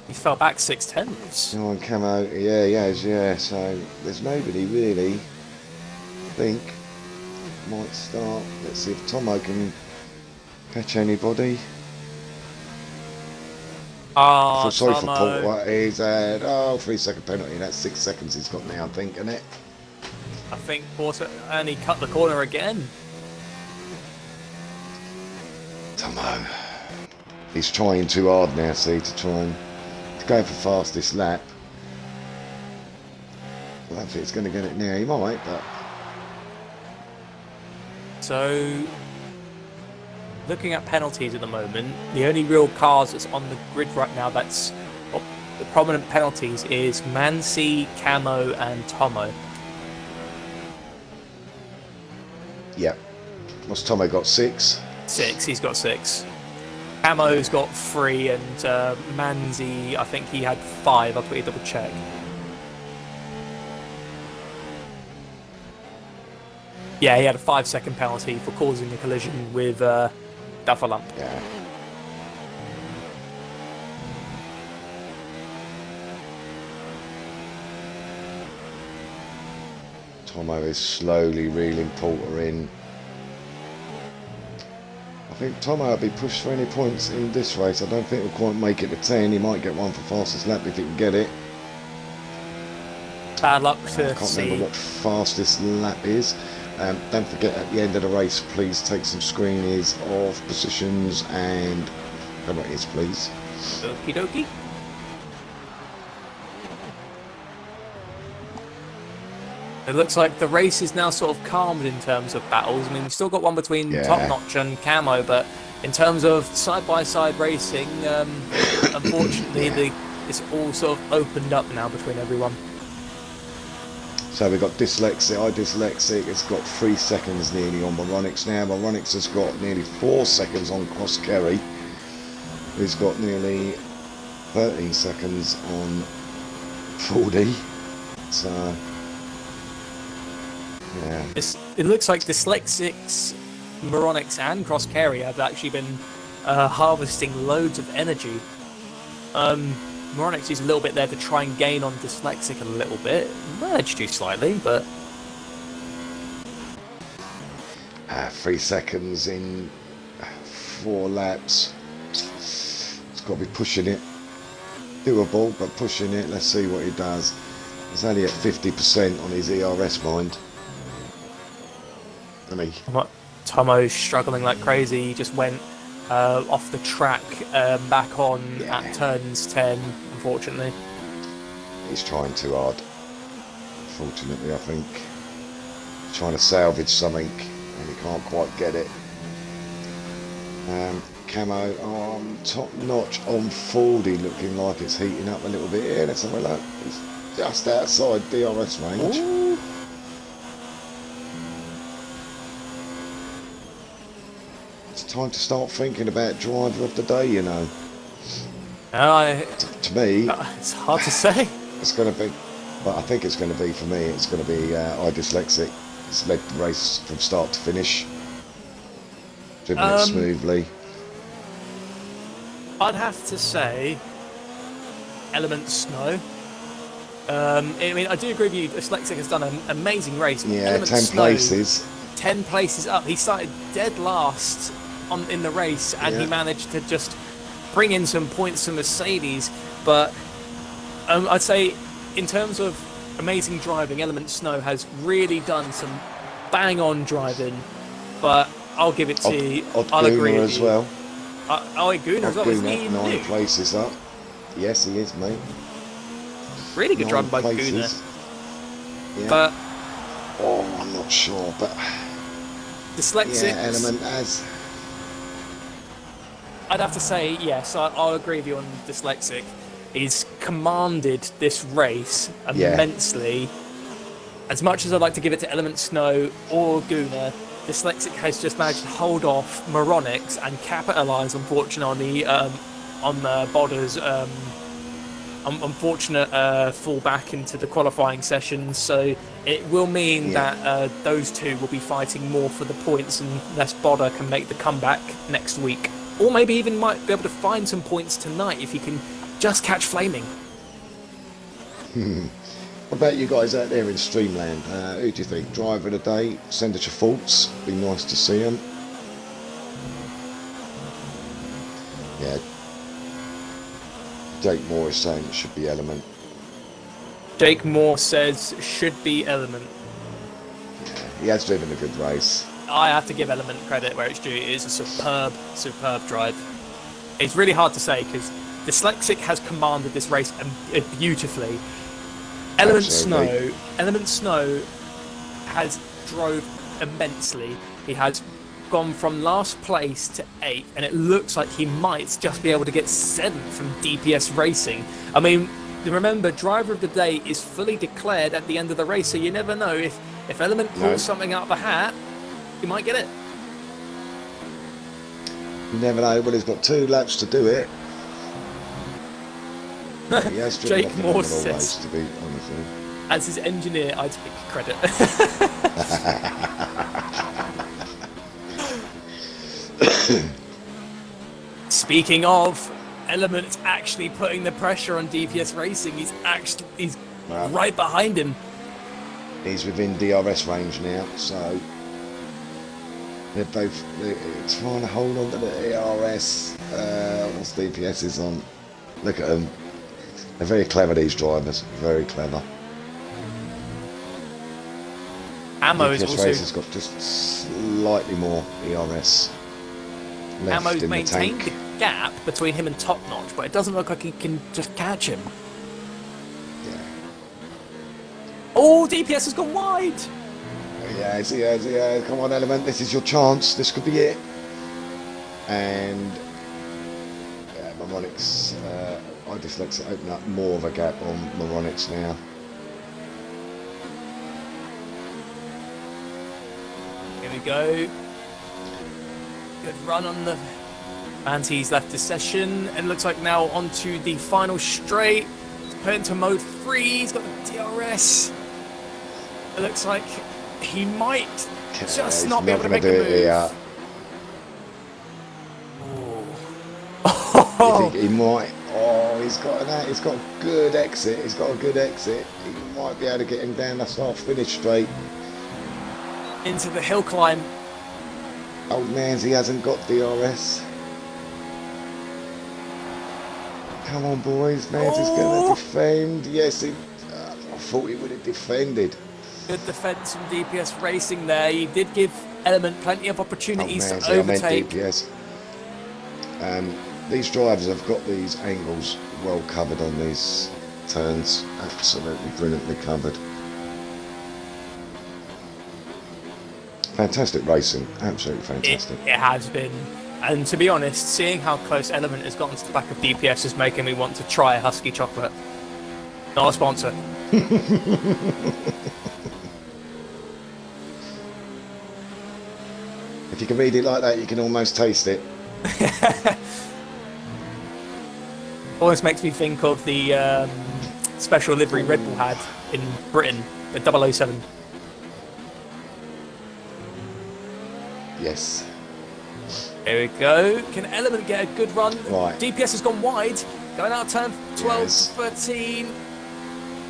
He fell back 6/10. On Camo, yeah, he has, yeah. So there's nobody really. I think might start. Let's see if Tomo can catch anybody. Ah, Sorry for Tomo. Paul. He's had 3-second penalty. That's 6 seconds he's got now, I think, isn't it? I think Porter, and he cut the corner again. Tomo. He's trying too hard now, see, to go for fastest lap. I don't think he's going to get it now. He might, but. So, looking at penalties at the moment, the only real cars that's on the grid right now that's the prominent penalties is Mansi, Camo, and Tomo. Yeah. What's Tomo got? 6? 6, he's got 6. Camo's got 3, and Manzi, I think he had 5. I'll quickly double check. Yeah, he had a 5-second penalty for causing a collision with Dufferlamp. Yeah. Tomo is slowly reeling Porter in. I think Tomo will be pushed for any points in this race. I don't think he'll quite make it to 10. He might get one for fastest lap if he can get it. Bad luck to I can't see. remember what fastest lap is. Don't forget at the end of the race, please take some screenies of positions and come on, yes, please. Okie dokie. It looks like the race is now sort of calmed in terms of battles. I mean, we've still got one between Top Notch and Camo, but in terms of side-by-side racing, unfortunately, it's all sort of opened up now between everyone. So we've got Dyslexic, iDyslexic, it's got 3 seconds nearly on Moronix now. Moronix has got nearly 4 seconds on Cross Kerry, who's got nearly 13 seconds on 4D. So, yeah. It looks like Dyslexics, Moronix and Cross Kerry have actually been harvesting loads of energy. Moronix is a little bit there to try and gain on Dyslexic a little bit. Merged you slightly, but... 3 seconds in 4 laps. It's got to be pushing it. Doable, but pushing it. Let's see what he does. He's only at 50% on his ERS mind. Tomo's struggling like crazy. He just went off the track back on at turns 10, unfortunately. He's trying too hard. Unfortunately, I think. He's trying to salvage something and he can't quite get it. Camo on Top Notch on 40, looking like it's heating up a little bit here. Let's have a look. It's just outside DRS range. Ooh. It's time to start thinking about driver of the day, you know. To me, it's hard to say. It's going to be, but I think it's going to be, for me, it's going to be iDyslexic. It's led the race from start to finish. Driven it smoothly. I'd have to say Element Snow. I mean, I do agree with you. Dyslexic has done an amazing race. Yeah, Element 10 Snow, places. 10 places up. He started dead last in the race, and he managed to just bring in some points to Mercedes. But I'd say, in terms of amazing driving, Element Snow has really done some bang-on driving. But I'll give it to. I'll agree with as you. well. Gunnar as well. Is he 9 new? places up. Yes, he is, mate. Really good driving by Gunnar. Yeah. But I'm not sure, but Dyslexic. yeah, Element as. I'd have to say yes. I'll agree with you on Dyslexic. He's commanded this race immensely. As much as I'd like to give it to Element Snow or Guna, Dyslexic has just managed to hold off Moronics and capitalise, unfortunately, on Bodder's unfortunate fall back into the qualifying sessions. So it will mean that those two will be fighting more for the points unless Bodder can make the comeback next week. Or maybe even might be able to find some points tonight if he can just catch Flaming. What about you guys out there in Streamland? Who do you think? Driver of the day? Send us your thoughts. Be nice to see them. Yeah. Jake Moore is saying it should be Element. Jake Moore says should be Element. Yeah, he has driven a good race. I have to give Element credit where it's due. It is a superb, superb drive. It's really hard to say because Dyslexic has commanded this race beautifully. Element Snow has drove immensely. He has gone from last place to 8th, and it looks like he might just be able to get 7th from DPS Racing. I mean, remember, driver of the day is fully declared at the end of the race, so you never know if Element pulls something out of the hat, you might get it. You never know. Well, he's got 2 laps to do it. He has driven Jake Moore says, race, to be honest with you. As his engineer, I take credit. Speaking of Element actually putting the pressure on DPS Racing, he's right behind him. He's within DRS range now, so they're trying to hold on to the ERS. What's DPS is on? Look at them. They're very clever, these drivers. Very clever. Ammo's DPS Racing's got just slightly more ERS left Ammo's in the maintained tank. the gap between him and Top Notch, but it doesn't look like he can just catch him. Yeah. Oh, DPS has gone wide. Yeah. Come on, Element. This is your chance. This could be it. And Moronics, I Dyslexic open up more of a gap on Moronics now. Here we go. Good run on the Mantis left the session, and looks like now onto the final straight. He's put into mode 3. He's got the DRS. It looks like he might just not be able to make a move. You think he might? Oh, he's got a good exit. He might be able to get him down the start-finish straight. Into the hill climb. Old man's, he hasn't got DRS. Come on, boys. Man's is going to defend. Yes, I thought he would have defended. Good defence from DPS Racing there. He did give Element plenty of opportunities to overtake. I meant DPS. These drivers have got these angles well covered on these turns. Absolutely brilliantly covered. Fantastic racing. Absolutely fantastic. It has been. And to be honest, seeing how close Element has gotten to the back of DPS is making me want to try a Husky chocolate. Not a sponsor. If you can read it like that, you can almost taste it. Almost makes me think of the special livery Red Bull had in Britain, the 007. Yes. Here we go. Can Element get a good run? Right. DPS has gone wide. Going out turn 12 to 13.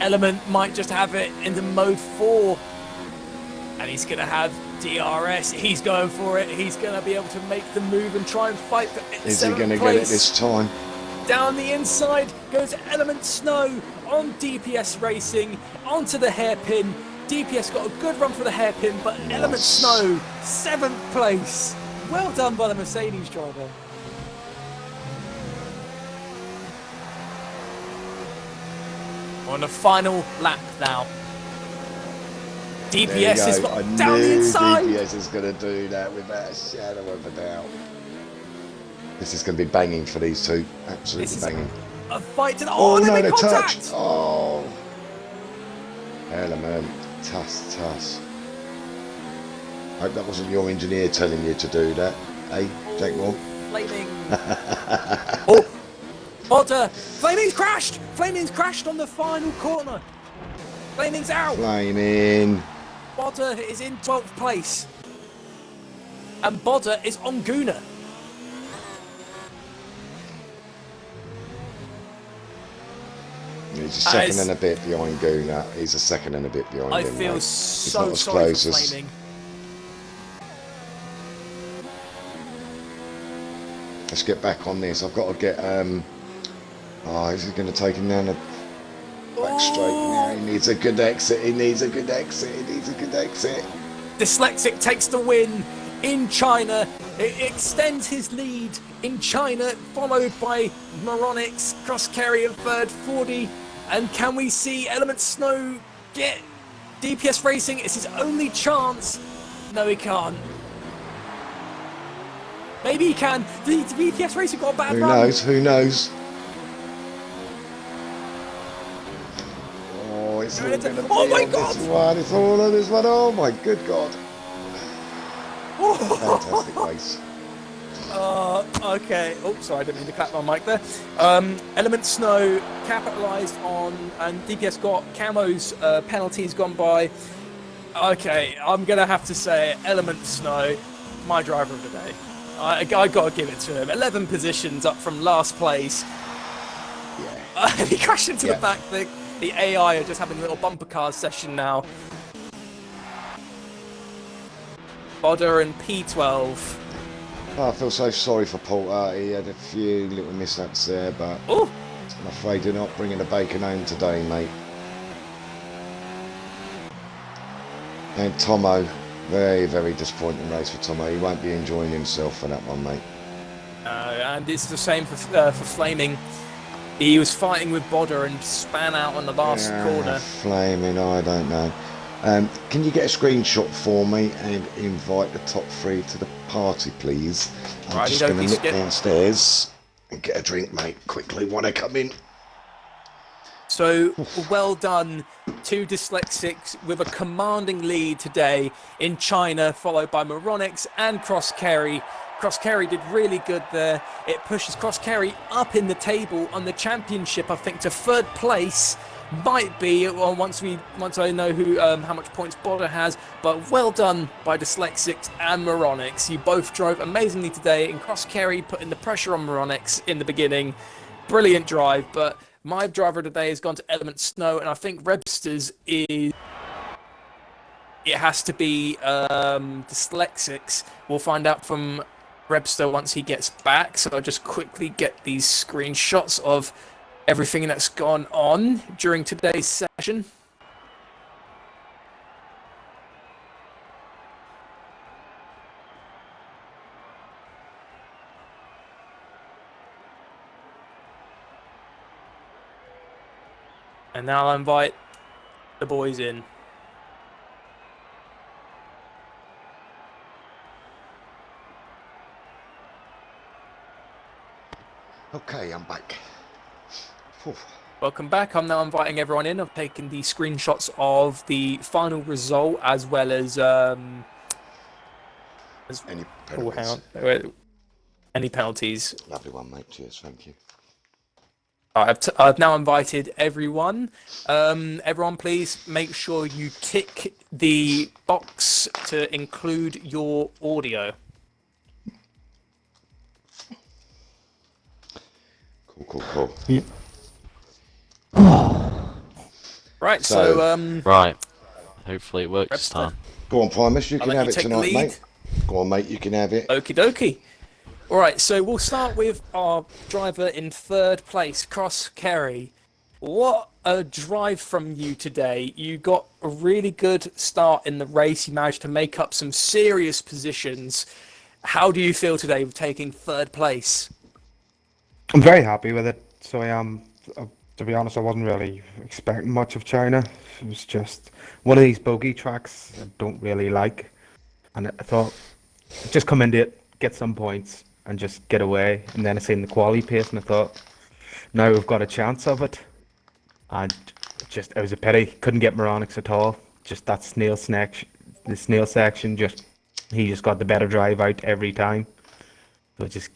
Element might just have it into mode 4. And he's going to have DRS. He's going for it. He's going to be able to make the move and try and fight for 7th place. Is he going to get it this time? Down the inside goes Element Snow on DPS Racing. Onto the hairpin. DPS got a good run for the hairpin, but Element Snow, 7th place. Well done by the Mercedes driver. On the final lap now. DPS is down the inside. DPS is going to do that without a shadow of a doubt. This is going to be banging for these two. Absolutely banging. A fight to the... Oh, no, they contact! touched. Oh. Element. Tuss. Hope that wasn't your engineer telling you to do that, eh, Jack Moore? Flaming. Oh, Potter! Flaming's crashed! Flaming's crashed on the final corner. Flaming's out. Flaming. Potter is in 12th place. And Bodder is on Guna. He's a second and a bit behind Guna. He's a second and a bit behind I him, feel mate. so He's sorry not for as Flaming. Let's get back on this. I've got to get. Is he going to take him down the back straight? Yeah, he needs a good exit. Dyslexic takes the win in China. It extends his lead in China, followed by Moronics, Cross Carry in third, 40. And can we see Element Snow get DPS Racing? It's his only chance. No, he can't. Maybe he can. The DPS Racing got a bad run. Who knows? Oh, it's all going to be Oh my on God! this one. It's all on this one. Oh my good God. Oh. Fantastic race. Okay. Oh, sorry, I didn't mean to clap my mic there. Element Snow capitalised on, and DPS got Camo's penalties gone by. Okay, I'm going to have to say Element Snow, my driver of the day. I got to give it to him. 11 positions up from last place. Yeah. He crashed into the back thing. The AI are just having a little bumper cars session now. Bodder and P12. Oh, I feel so sorry for Porter. He had a few little mishaps there, but Oh, I'm afraid you're not bringing the bacon home today, mate. And Tomo, very, very disappointing race for Tomo. He won't be enjoying himself for that one, mate. and it's the same for Flaming. He was fighting with Bodder and span out on the last corner. Flaming, I don't know. Can you get a screenshot for me and invite the top three to the party, please? I'm just going to nip downstairs and get a drink, mate, quickly when I come in. So, well done to Dyslexics with a commanding lead today in China, followed by Moronics and Cross Carry. Cross Carry did really good there. It pushes Cross Carry up in the table on the championship, I think, to third place. Might be once I know who how much points Bodder has, but well done by Dyslexics and Moronics. You both drove amazingly today, and Cross Carry putting the pressure on Moronics in the beginning. Brilliant drive, but my driver of the day has gone to Element Snow, and I think Rebsters is. It has to be Dyslexics. We'll find out from Rebster once he gets back. So I'll just quickly get these screenshots of everything that's gone on during today's session. And now I'll invite the boys in. Okay, I'm back. Whew. Welcome back. I'm now inviting everyone in. I've taken the screenshots of the final result as well as Any penalties? Any penalties. Lovely one, mate. Cheers, thank you. I've now invited everyone. Everyone, please make sure you tick the box to include your audio. Cool. Yeah. Right, so Right. Hopefully it works this time. Go on, Primus, you can let have you it take the tonight, lead. mate. Go on, mate, you can have it. okie dokie. All right, so we'll start with our driver in third place, Cross Carry. What a drive from you today. You got a really good start in the race. You managed to make up some serious positions. How do you feel today with taking third place? I'm very happy with it. So I am. To be honest, I wasn't really expecting much of China. It was just one of these bogey tracks I don't really like, and I thought just come into it, get some points, and just get away. And then I seen the quality pace, and I thought, now we've got a chance of it. And it was a pity. Couldn't get Moronics at all. just that the snail section, he just got the better drive out every time. So it just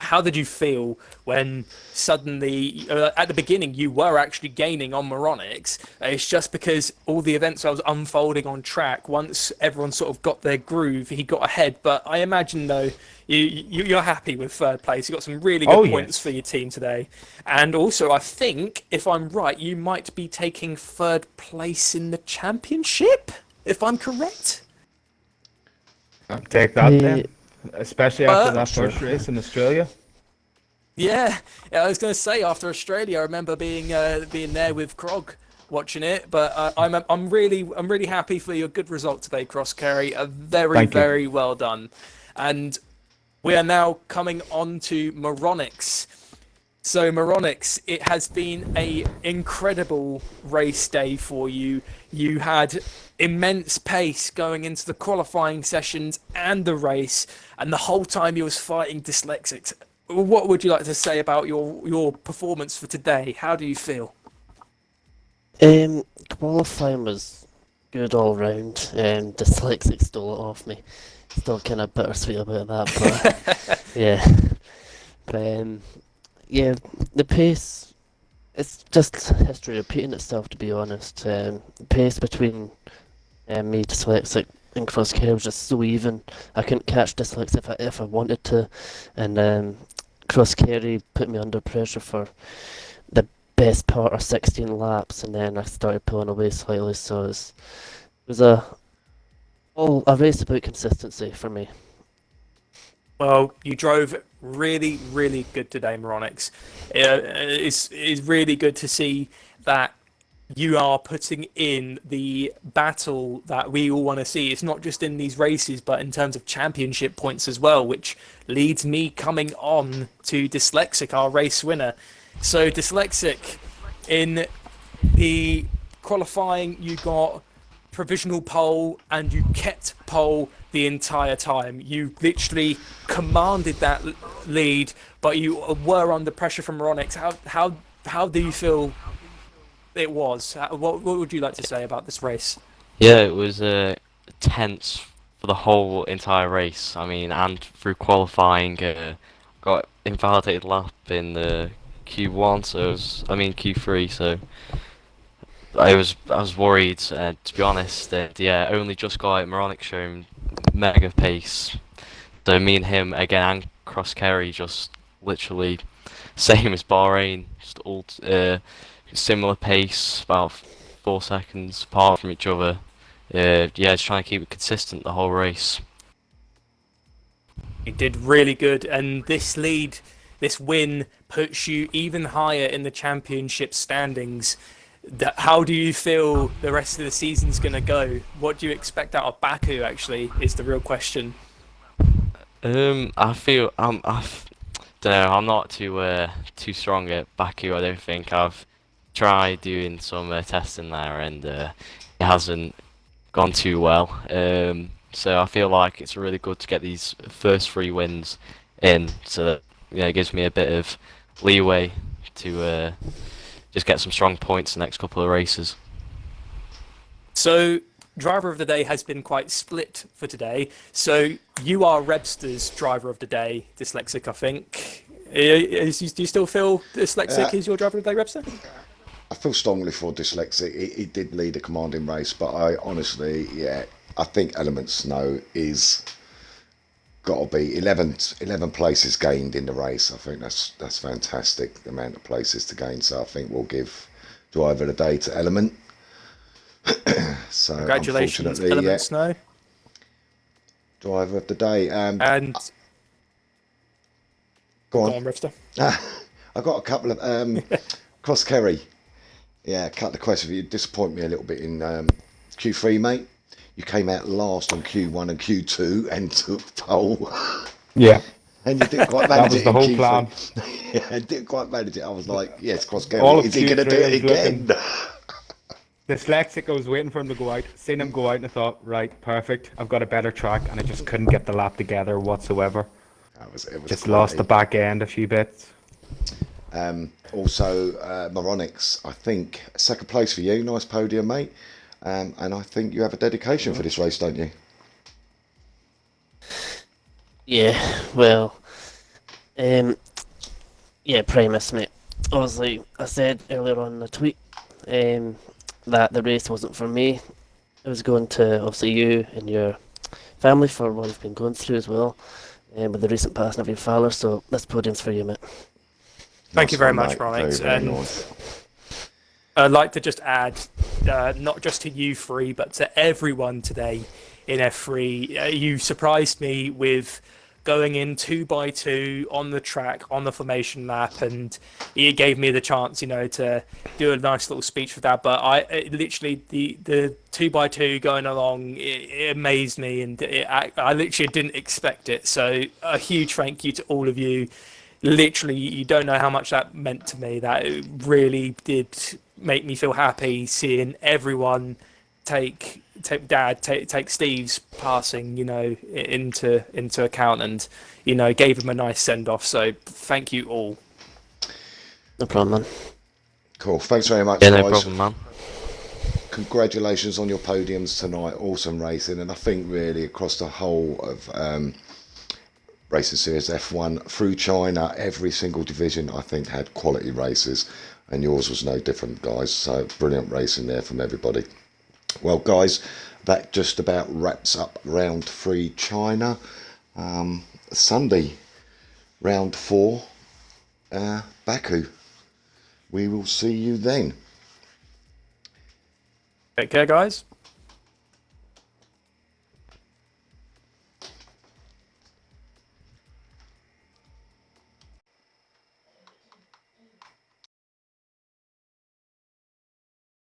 How did you feel when suddenly, at the beginning, you were actually gaining on Moronics? It's just because all the events I was unfolding on track, once everyone sort of got their groove, he got ahead. But I imagine, though, you're happy with third place. You got some really good points for your team today. And also, I think, if I'm right, you might be taking third place in the championship, if I'm correct. I'll take that then. Especially after that first race in Australia. Yeah, I was going to say after Australia, I remember being there with Krog watching it. But I'm really happy for your good result today, Cross Carry. Very well done. And we are now coming on to Moronics. So Moronics, it has been a incredible race day for you. You had immense pace going into the qualifying sessions and the race, and the whole time you was fighting dyslexics. What would you like to say about your performance for today? How do you feel? Qualifying was good all round. Dyslexic stole it off me. Still kind of bittersweet about that, but yeah. But yeah, the pace, it's just history repeating itself, to be honest. The pace between me, dyslexic, and Crosshair was just so even. I couldn't catch dyslexic if I wanted to, and Crosscarry put me under pressure for the best part of 16 laps, and then I started pulling away slightly. So it was a race about consistency for me. Well, you drove really, really good today, Moronics. It's really good to see that you are putting in the battle that we all want to see. It's not just in these races, but in terms of championship points as well, which leads me coming on to Dyslexic, our race winner. So, Dyslexic, in the qualifying, you got provisional pole and you kept pole the entire time. You literally commanded that lead, but you were under pressure from Moronics. How do you feel it was? What would you like to say about this race? Yeah, it was tense for the whole entire race. I mean, and through qualifying, got invalidated lap in the Q1, Q3. So I was worried. To be honest, that only just got out. Moronic showing mega pace. So me and him again, and Cross Kerry, just literally same as Bahrain, just all similar pace, about 4 seconds apart from each other. Just trying to keep it consistent the whole race. You did really good, and this win puts you even higher in the championship standings. How do you feel the rest of the season's going to go? What do you expect out of Baku, actually, is the real question. I feel don't know. I'm not too strong at Baku. I don't think. I've tried doing some testing there, and it hasn't gone too well. So I feel like it's really good to get these first 3 wins in, so that it gives me a bit of leeway to just get some strong points the next couple of races. So, driver of the day has been quite split for today. So, you are Rebster's driver of the day, Dyslexic, I think. Do you still feel Dyslexic is your driver of the day, Rebster? I feel strongly for Dyslexic. He did lead a commanding race, but I honestly, I think Element Snow is got to be 11 places gained in the race. I think that's fantastic, the amount of places to gain. So I think we'll give driver of the day to Element. So congratulations, Element Snow. Driver of the day. And go on, Rebster. I got a couple of Cross Kerry. Yeah, cut the question. You disappoint me a little bit in Q3, mate. You came out last on Q1 and Q2 and took pole. Yeah. And you didn't quite manage it. That was in the whole Q3. plan. Yeah, I didn't quite manage it. I was like, yes, Cross Kerry. All of Is he going to do Q3 it again? Dyslexic, I was waiting for him to go out, seen him go out, and I thought, right, perfect. I've got a better track, and I just couldn't get the lap together whatsoever. It was just lost the back end a few bits. Also, Moronics, I think, second place for you. Nice podium, mate. and I think you have a dedication for this race, don't you? Yeah, well, yeah, Primus, mate. Obviously, I said earlier on in the tweet that the race wasn't for me. It was going to, obviously, you and your family for what you've been going through as well, with the recent passing of your father, so this podium's for you, mate. Thank you Nice very one, much, mate. Ronix. Very And nice. I'd like to just add, not just to you three, but to everyone today in F3. You surprised me with going in 2x2 on the track, on the formation lap, and it gave me the chance, to do a nice little speech for that. But literally, the 2x2 going along, it amazed me, and I literally didn't expect it. So a huge thank you to all of you. Literally, you don't know how much that meant to me. That it really did make me feel happy seeing everyone take Steve's passing, into account, and gave him a nice send off. So thank you all. No problem, man. Cool. Thanks very much, Yeah, guys. no problem, man. Congratulations on your podiums tonight. Awesome racing, and I think really across the whole of Racing Series F1 through China, every single division I think had quality races, and yours was no different, guys. So brilliant racing there from everybody. Well, guys, that just about wraps up round 3 China. Sunday, round 4, Baku. We will see you then. Take care, guys.